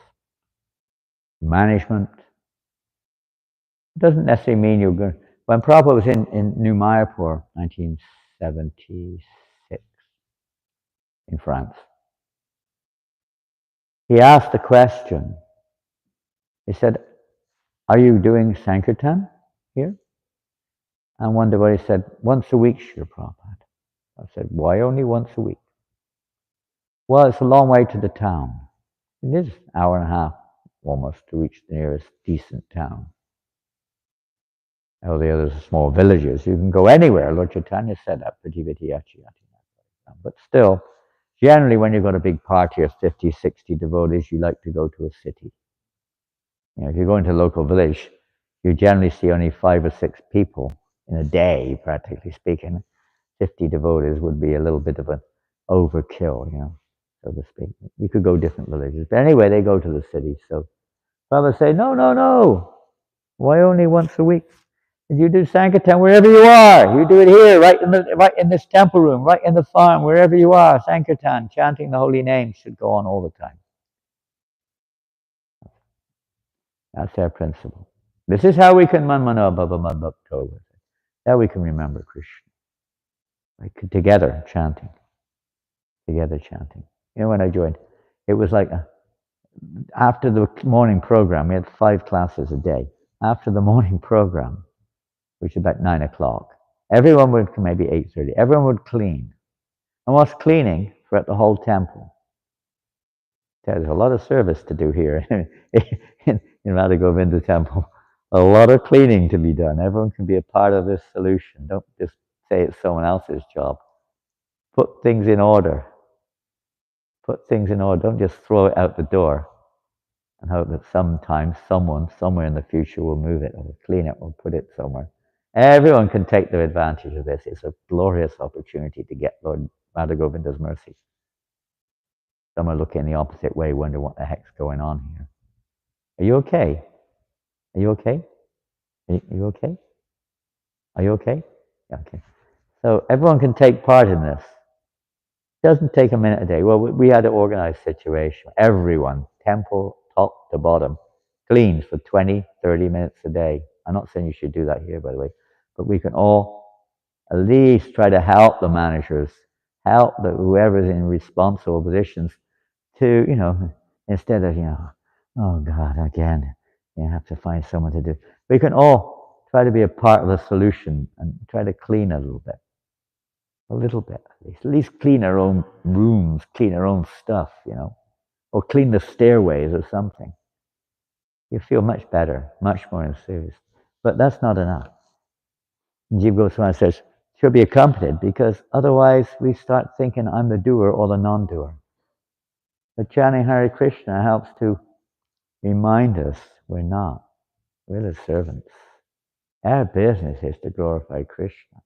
Management. It doesn't necessarily mean you're going. When Prabhupada was in New Mayapur, 1976, in France, he asked the question, he said, "Are you doing Sankirtan here?" And one devotee said, "Once a week, Srila Prabhupada." I said, "Why only once a week?" "Well, it's a long way to the town." It is an hour and a half almost to reach the nearest decent town. All the others are small villages. You can go anywhere. Lord Chaitanya said that, but still, generally when you've got a big party of 50, 60 devotees, you like to go to a city. You know, if you go into a local village, you generally see only 5 or 6 people in a day, practically speaking. 50 devotees would be a little bit of an overkill, you know, so to speak. You could go different villages. But anyway, they go to the city. So Father say, no. Why only once a week? And you do Sankirtan wherever you are. You do it here, right in this temple room, right in the farm, wherever you are. Sankirtan, chanting the holy name should go on all the time. That's our principle. This is how we can manmano bhava madbhakto. How we can remember Krishna. Like, together chanting. Together chanting. You know, when I joined, it was like after the morning program, we had 5 classes a day. After the morning program, which is about 9 o'clock, everyone would, maybe 8:30, everyone would clean. And what's cleaning throughout the whole temple? There's a lot of service to do here in Radha Govinda temple. A lot of cleaning to be done. Everyone can be a part of this solution. Don't just say it's someone else's job. Put things in order. Put things in order. Don't just throw it out the door and hope that sometimes someone, somewhere in the future, will move it or clean it or put it somewhere. Everyone can take their advantage of this. It's a glorious opportunity to get Lord Radha Govinda's mercy. Some are looking the opposite way, wonder what the heck's going on here. Are you okay? Are you okay? Are you okay? Are you okay? Yeah, okay. So everyone can take part in this. It doesn't take a minute a day. Well, we had an organized situation. Everyone, temple, top to bottom, cleans for 20, 30 minutes a day. I'm not saying you should do that here, by the way, but we can all at least try to help the managers, help whoever's in responsible positions to, you know, instead of, you know, oh God, again, you have to find someone to do. We can all try to be a part of the solution and try to clean a little bit. A little bit, at least clean our own rooms, clean our own stuff, you know, or clean the stairways or something. You feel much better, much more in service. But that's not enough. Jiva Goswami says, should be accompanied, because otherwise we start thinking I'm the doer or the non-doer. But chanting Hare Krishna helps to remind us we're not. We're the servants. Our business is to glorify Krishna,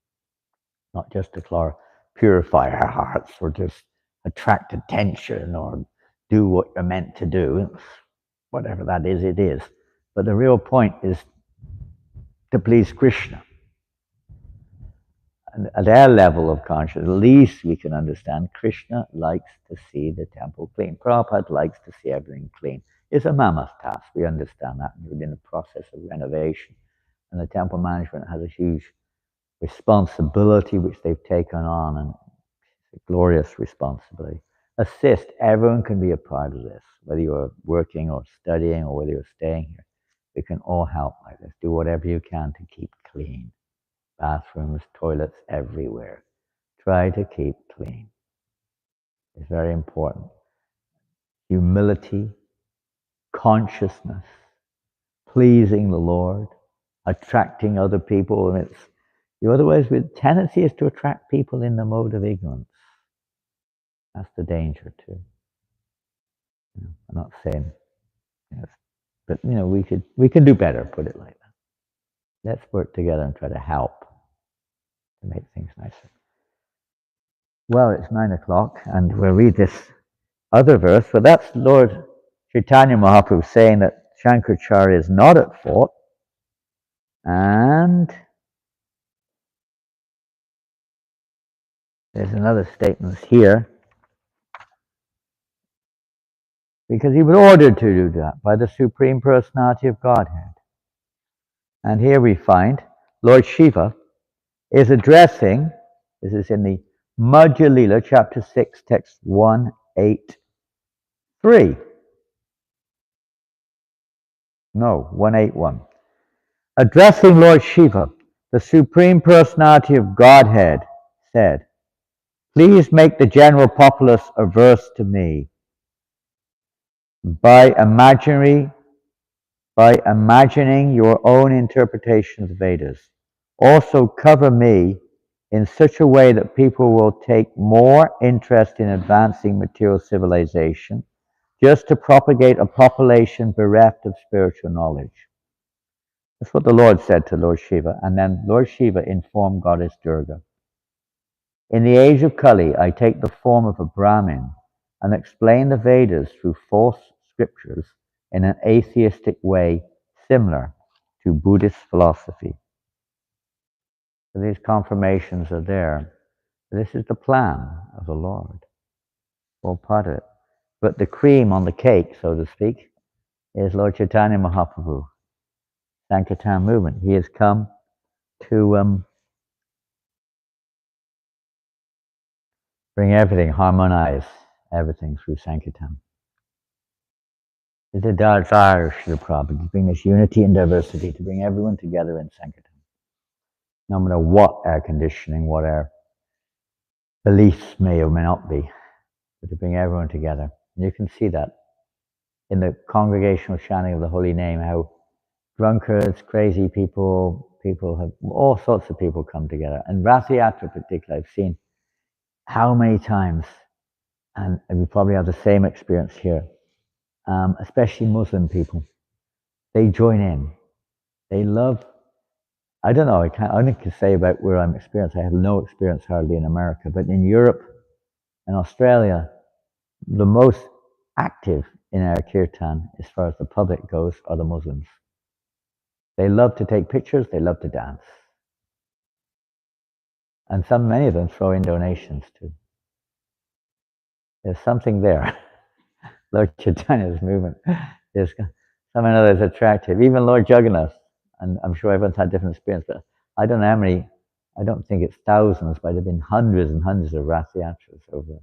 not just to purify our hearts or just attract attention or do what you're meant to do. Whatever that is, it is. But the real point is to please Krishna. And at our level of consciousness, at least we can understand Krishna likes to see the temple clean. Prabhupada likes to see everything clean. It's a mammoth task. We understand that. We're in the process of renovation. And the temple management has a huge responsibility which they've taken on, and it's a glorious responsibility. Assist. Everyone can be a part of this, whether you're working or studying or whether you're staying here. We can all help like this. Do whatever you can to keep clean. Bathrooms, toilets, everywhere. Try to keep clean. It's very important. Humility, consciousness, pleasing the Lord, attracting other people. And it's the other ways with tendency is to attract people in the mode of ignorance. That's the danger too. I'm not saying, but we can do better. Put it like that. Let's work together and try to help to make things nicer. Well, it's 9 o'clock, and we'll read this other verse. So that's Lord Chaitanya Mahaprabhu saying that Shankaracharya is not at fault, and there's another statement here, because he was ordered to do that by the Supreme Personality of Godhead. And here we find Lord Shiva is addressing, this is in the Madhya Lila, chapter 6, text 183. No, 181. Addressing Lord Shiva, the Supreme Personality of Godhead said, "Please make the general populace averse to me by imagining your own interpretation of the Vedas. Also cover me in such a way that people will take more interest in advancing material civilization, just to propagate a population bereft of spiritual knowledge." That's what the Lord said to Lord Shiva, and then Lord Shiva informed Goddess Durga. "In the age of Kali, I take the form of a Brahmin and explain the Vedas through false scriptures in an atheistic way similar to Buddhist philosophy." So these confirmations are there. This is the plan of the Lord. All part of it. But the cream on the cake, so to speak, is Lord Chaitanya Mahaprabhu, Sankirtan movement. He has come to bring everything, harmonize everything through Sankirtan. It's a desire of Srila Prabhupada to bring this unity and diversity, to bring everyone together in Sankirtan. No matter what our conditioning, what our beliefs may or may not be, but to bring everyone together. And you can see that in the congregational chanting of the holy name, how drunkards, crazy people have, all sorts of people come together. And Rath Yatra particularly, I've seen how many times, and we probably have the same experience here, especially Muslim people, they join in. They love, I don't know, I only can say about where I'm experienced. I have no experience hardly in America, but in Europe and Australia, the most active in our kirtan, as far as the public goes, are the Muslims. They love to take pictures, they love to dance. And many of them throw in donations too. There's something there. Lord Chaitanya's movement, there's something that's attractive. Even Lord Jagannath, and I'm sure everyone's had different experience, but I don't know how many, I don't think it's thousands, but there have been hundreds and hundreds of Rath Yatras over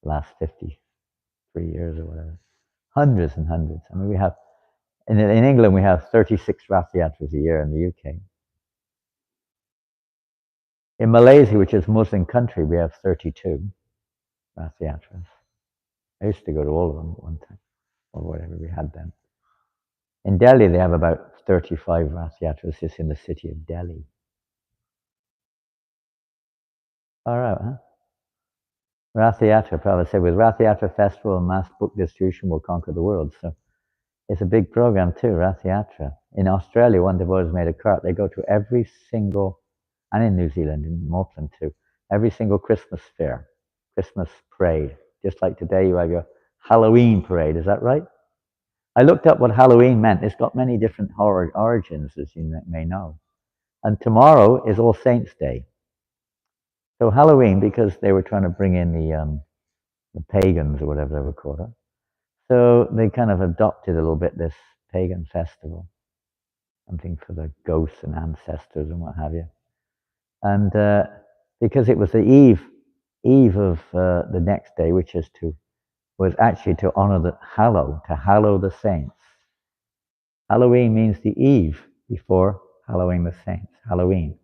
the last 53 years or whatever. Hundreds and hundreds. I mean, we have, in England, we have 36 Rath Yatras a year in the UK. In Malaysia, which is a Muslim country, we have 32 Rath Yatras. I used to go to all of them at one time, or whatever we had then. In Delhi, they have about 35 Rath Yatras just in the city of Delhi. All right, huh? Rath Yatra, Prabhupada said, with Rath Yatra festival and mass book distribution will conquer the world. So it's a big program too, Rath Yatra. In Australia, one devotee's made a cart. They go to every single, and in New Zealand, in Auckland too, every single Christmas fair, Christmas parade. Just like today, you have your Halloween parade. Is that right? I looked up what Halloween meant. It's got many different horror origins, as you may know. And tomorrow is All Saints' Day. So Halloween, because they were trying to bring in the pagans or whatever they were called. So they kind of adopted a little bit this pagan festival, something for the ghosts and ancestors and what have you. And because it was the eve of the next day, which was actually to honor to hallow the saints. Halloween means the eve before hallowing the saints. Halloween,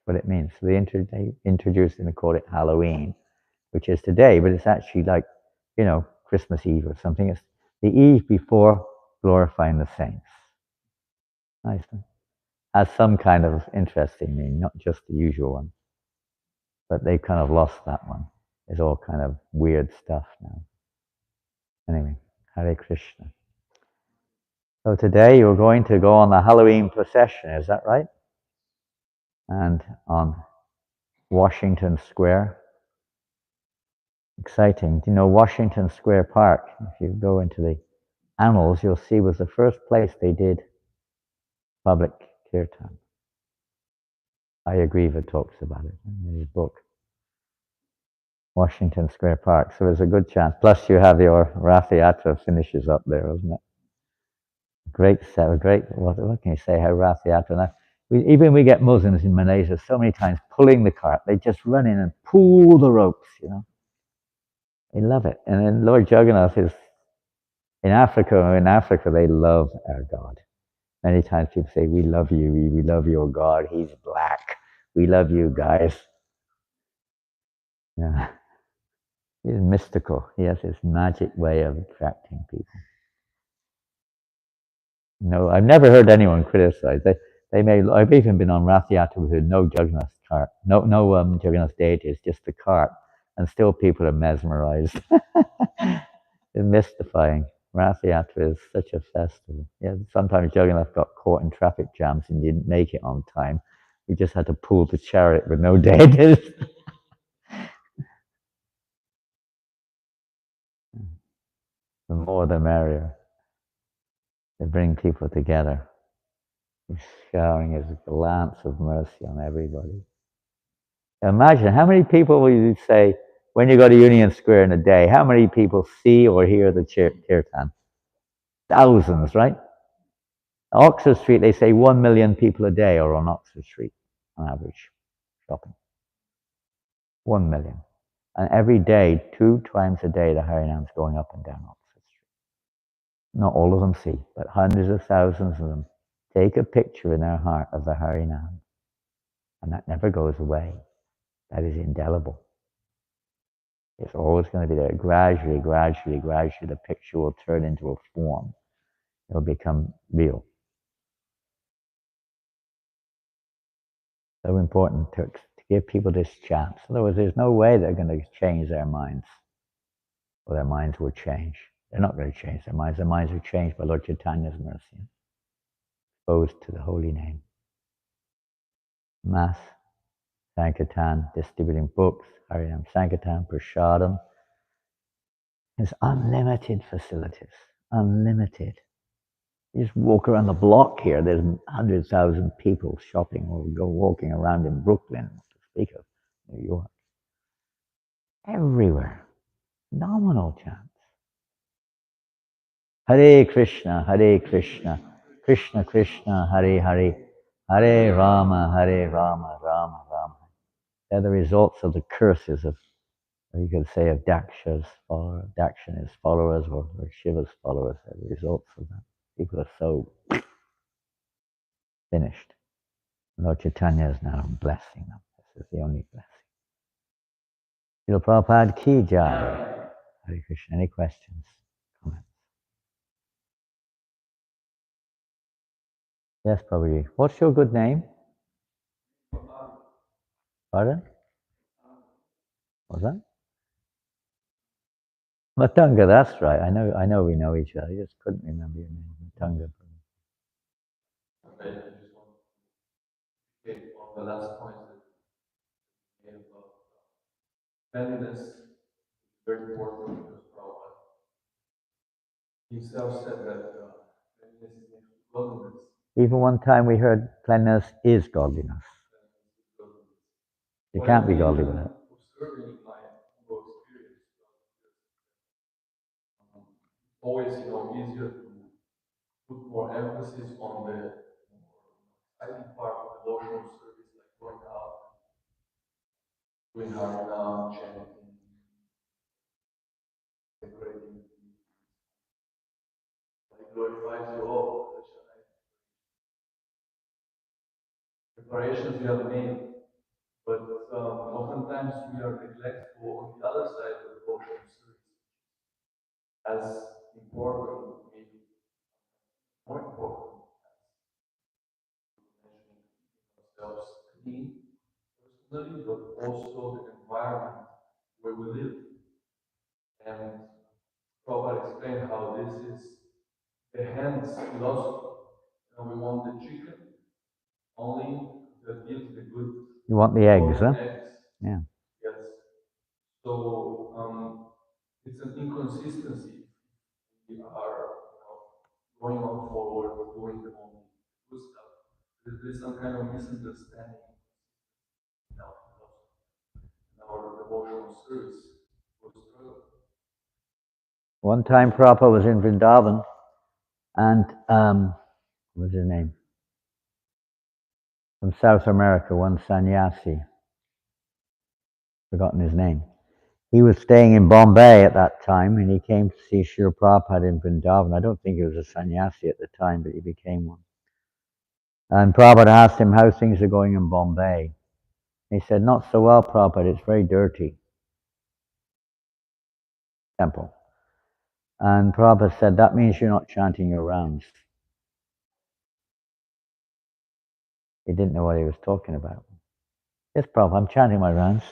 what it means. So they introduced and they called it Halloween, which is today, but it's actually like, Christmas Eve or something. It's the eve before glorifying the saints. Nice one. Has some kind of interesting meaning, not just the usual one. But they kind of lost that one. It's all kind of weird stuff now. Anyway, Hare Krishna. So today you're going to go on the Halloween procession, is that right? And on Washington Square. Exciting. Do you know Washington Square Park? If you go into the annals, you'll see was the first place they did public kirtan. Ayagriva talks about it in his book. Washington Square Park. So there's a good chance. Plus you have your Rath Yatra finishes up there, isn't it? Great, what can you say, how Rath Yatra. Even we get Muslims in Malaysia so many times pulling the cart. They just run in and pull the ropes, They love it. And then Lord Jagannath is in Africa. In Africa, they love our God. Many times people say, we love you. We love your God. He's black. We love you guys. Yeah. He's mystical. He has this magic way of attracting people. No, I've never heard anyone criticize. I've even been on Rath Yatra with no Jagannath cart, no Jagannath deities, just the cart, and still people are mesmerized. It's mystifying. Rath Yatra is such a festival. Yeah, sometimes Jagannath got caught in traffic jams and didn't make it on time. We just had to pull the chariot with no deities. The more the merrier. To bring people together. He's showering his glance of mercy on everybody. Imagine how many people will you say when you go to Union Square in a day, how many people see or hear the kirtan? Thousands, right? Oxford Street, they say 1 million people a day are on Oxford Street on average, shopping. 1 million. And every day, 2 times a day, the Harinam's going up and down Oxford Street. Not all of them see, but hundreds of thousands of them take a picture in their heart of the Harinam. And that never goes away. That is indelible. It's always going to be there. Gradually, the picture will turn into a form. It'll become real. So important to give people this chance. Otherwise, there's no way they're going to change their minds. Or their minds will change. They're not going to change their minds. Their minds are changed by Lord Chaitanya's mercy. Exposed to the holy name. Mass, Sankirtan, distributing books, Harinam Sankirtan, Prasadam. There's unlimited facilities. Unlimited. You just walk around the block here, there's 100,000 people shopping or go walking around in Brooklyn, to speak of New York. Everywhere. Phenomenal chance. Hare Krishna, Krishna Krishna, Hare Hare, Hare Rama, Rama Rama. They're the results of the curses of, you could say, of Daksha's followers, Dakshina's followers, or Shiva's followers. They're the results of that. People are so finished. Lord Chaitanya is now blessing them. This is the only blessing. Srila Prabhupada ki jai. Hare Krishna. Any questions? Comments? Yes, Prabhuji. What's your good name? Pardon? What's that? Matanga, that's right. I know we know each other. I just couldn't remember your name. Matanga. Okay, I just want to get on the last point that you made about cleanliness is very important because Prabhupada himself said that cleanliness is next to godliness. Even one time we heard cleanliness is godliness. You can't be godly without. Observing in my own experience, always easier to put more emphasis on the exciting part of the devotional service, like going out, doing harinam, chanting, decorating. It glorifies you all. Preparations we have made, but oftentimes we are neglectful on the other side of the devotional service, as important, maybe more important, as mentioning ourselves clean personally, but also the environment where we live. And Prabhupada explained how this is the hens philosophy. We want the chicken only that gives the good. You want the eggs, huh? Eggs. Yeah. Yes. So it's an inconsistency. We are going on forward, doing the only good stuff. There's some kind of misunderstanding in our devotional service. One time Prabhupada was in Vrindavan and what was his name? From South America, one sannyasi. Forgotten his name. He was staying in Bombay at that time and he came to see Srila Prabhupada in Vrindavan. I don't think he was a sannyasi at the time, but he became one. And Prabhupada asked him how things are going in Bombay. He said, not so well, Prabhupada, it's very dirty. Temple. And Prabhupada said, that means you're not chanting your rounds. He didn't know what he was talking about. Yes, Prabhupada, I'm chanting my rounds.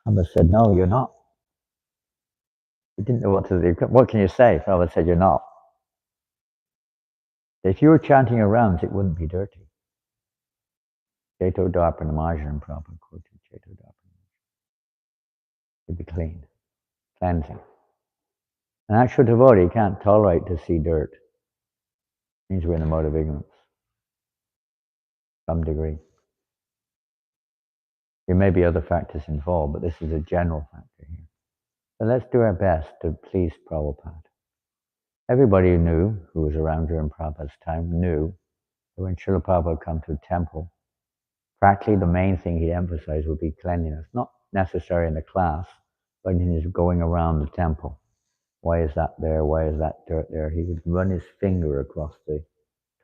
Prabhupada said, no, you're not. He didn't know what to do. What can you say? Prabhupada said, you're not. If you were chanting your rounds, it wouldn't be dirty. Cheto Darpana Marjan, Prabhupada quoted Cheto Darpana. It'd be clean, cleansing. An actual devotee can't tolerate to see dirt. It means we're in the mode of ignorance. Some degree. There may be other factors involved, but this is a general factor here. So let's do our best to please Prabhupada. Everybody knew, who was around during Prabhupada's time, knew that when Srila Prabhupada would come to a temple, practically the main thing he'd emphasize would be cleanliness. Not necessary in the class, but in his going around the temple. Why is that there? Why is that dirt there? He would run his finger across the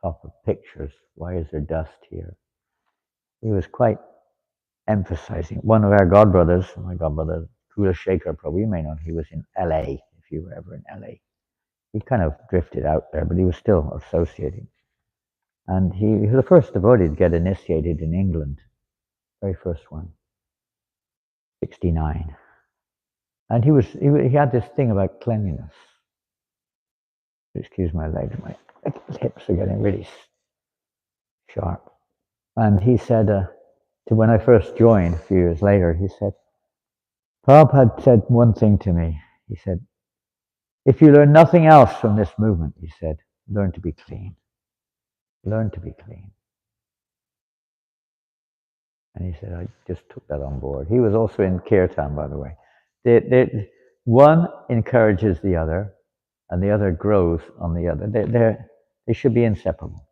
top of pictures. Why is there dust here? He was quite emphasizing. One of our godbrothers, my godbrother, Kula Shekhar Prabhu, you may know, he was in LA, if you were ever in LA. He kind of drifted out there, but he was still associating. And he was the first devotee to get initiated in England, very first one, 69. And he had this thing about cleanliness. Excuse my legs, my hips are getting really sharp. And he said, when I first joined a few years later, he said, Prabhupada said one thing to me. He said, if you learn nothing else from this movement, he said, learn to be clean. Learn to be clean. And he said, I just took that on board. He was also in Kirtan, by the way. One encourages the other, and the other grows on the other. They should be inseparable.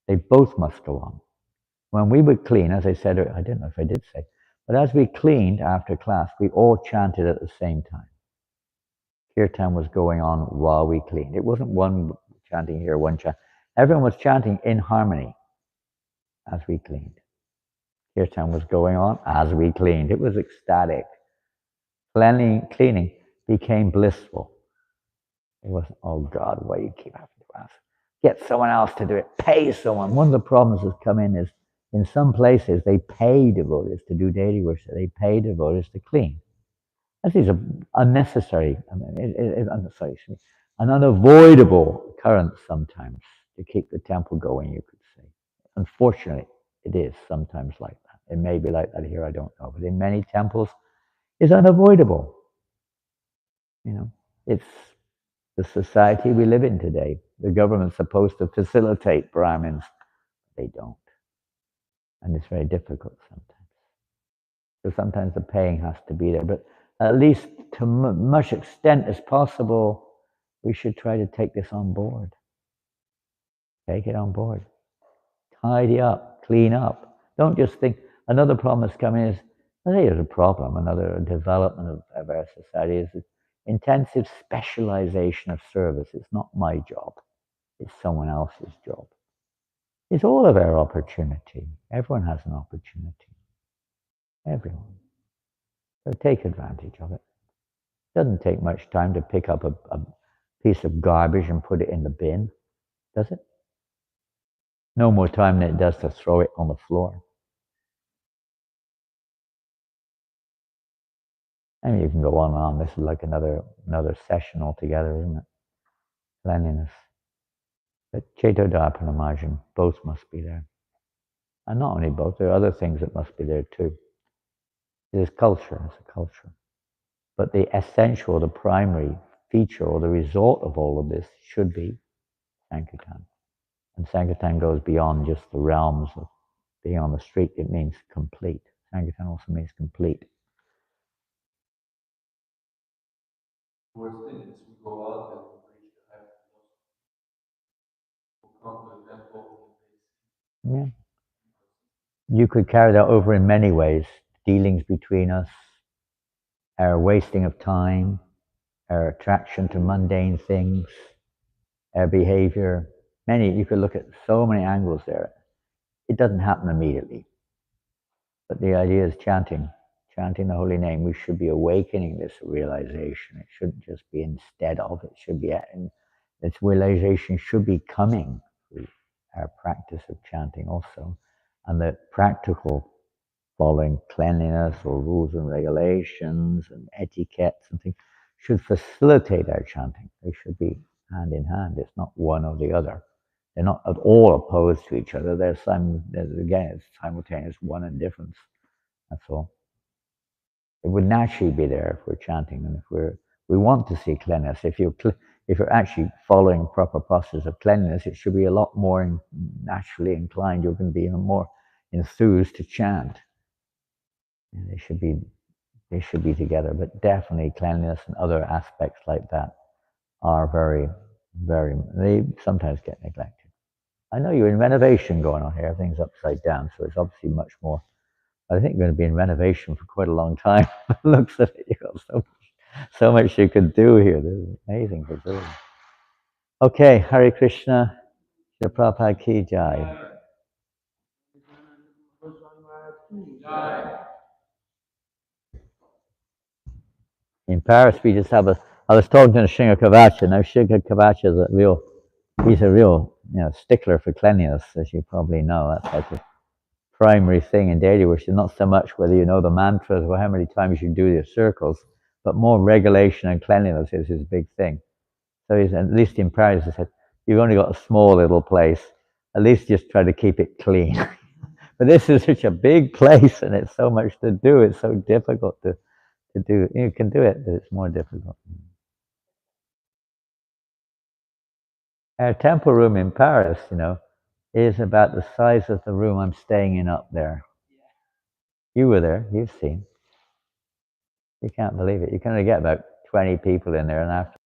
They both must go on. When we would clean, as I said, I don't know if I did say, but as we cleaned after class, we all chanted at the same time. Kirtan was going on while we cleaned. It wasn't one chanting here, one chant. Everyone was chanting in harmony as we cleaned. Kirtan was going on as we cleaned. It was ecstatic. Cleaning became blissful. It wasn't, oh God, why do you keep having to ask? Get someone else to do it. Pay someone. One of the problems that's come in is in some places they pay devotees to do daily worship. They pay devotees to clean. This is an unnecessary, an unavoidable occurrence sometimes to keep the temple going, you could say. Unfortunately, it is sometimes like that. It may be like that here, I don't know. But in many temples, it's unavoidable. It's the society we live in today. The government's supposed to facilitate Brahmins. They don't. And it's very difficult sometimes. So sometimes the paying has to be there. But at least to much extent as possible, we should try to take this on board. Take it on board. Tidy up, clean up. Don't just think another problem that's coming is, I think there's a problem, another development of our society is intensive specialization of service. It's not my job. It's someone else's job. It's all of our opportunity. Everyone has an opportunity. Everyone. So take advantage of it. It doesn't take much time to pick up a piece of garbage and put it in the bin, does it? No more time than it does to throw it on the floor. I mean, you can go on and on. This is like another session altogether, isn't it? Cleanliness. But Cetodharpana margin, both must be there. And not only both, there are other things that must be there too. It is culture, it's a culture. But the essential, the primary feature or the result of all of this should be Sankirtan. And Sankirtan goes beyond just the realms of being on the street. It means complete. Sankirtan also means complete. Worst thing is we go out and we reach the high philosophy. We'll come to the temple and Yeah. You could carry that over in many ways. Dealings between us, our wasting of time, our attraction to mundane things, our behavior. You could look at so many angles there. It doesn't happen immediately. But the idea is chanting the holy name. We should be awakening this realization. It shouldn't just be instead of, it should be, and this realization should be coming through our practice of chanting also. And the practical following cleanliness or rules and regulations and etiquettes and things should facilitate our chanting. They should be hand in hand. It's not one or the other. They're not at all opposed to each other. Again, it's simultaneous one and difference. That's all. It would naturally be there if we're chanting, and if we want to see cleanliness. If you're actually following proper process of cleanliness, it should be a lot more naturally inclined. You're going to be even more enthused to chant. And they should be together, but definitely cleanliness and other aspects like that are they sometimes get neglected. I know you're in renovation going on here. Everything's upside down, so it's obviously much more. I think you're going to be in renovation for quite a long time. Looks at it, you've got so much you could do here. This is amazing to do. Okay, Hare Krishna, Shri Prabhupada Ki Jai. In Paris, we just have I was talking to Shinga Kavacha. Now, Shinga Kavacha is he's a real stickler for cleanliness, as you probably know. That's like a primary thing in daily worship. Not so much whether you know the mantras or how many times you do your circles, but more regulation and cleanliness is his big thing. So he's, at least in Paris, he said, you've only got a small little place. At least just try to keep it clean. But this is such a big place, and it's so much to do. It's so difficult to do. You can do it, but it's more difficult. Our temple room in Paris, is about the size of the room I'm staying in up there. You were there, you've seen. You can't believe it. You can only get about 20 people in there, and after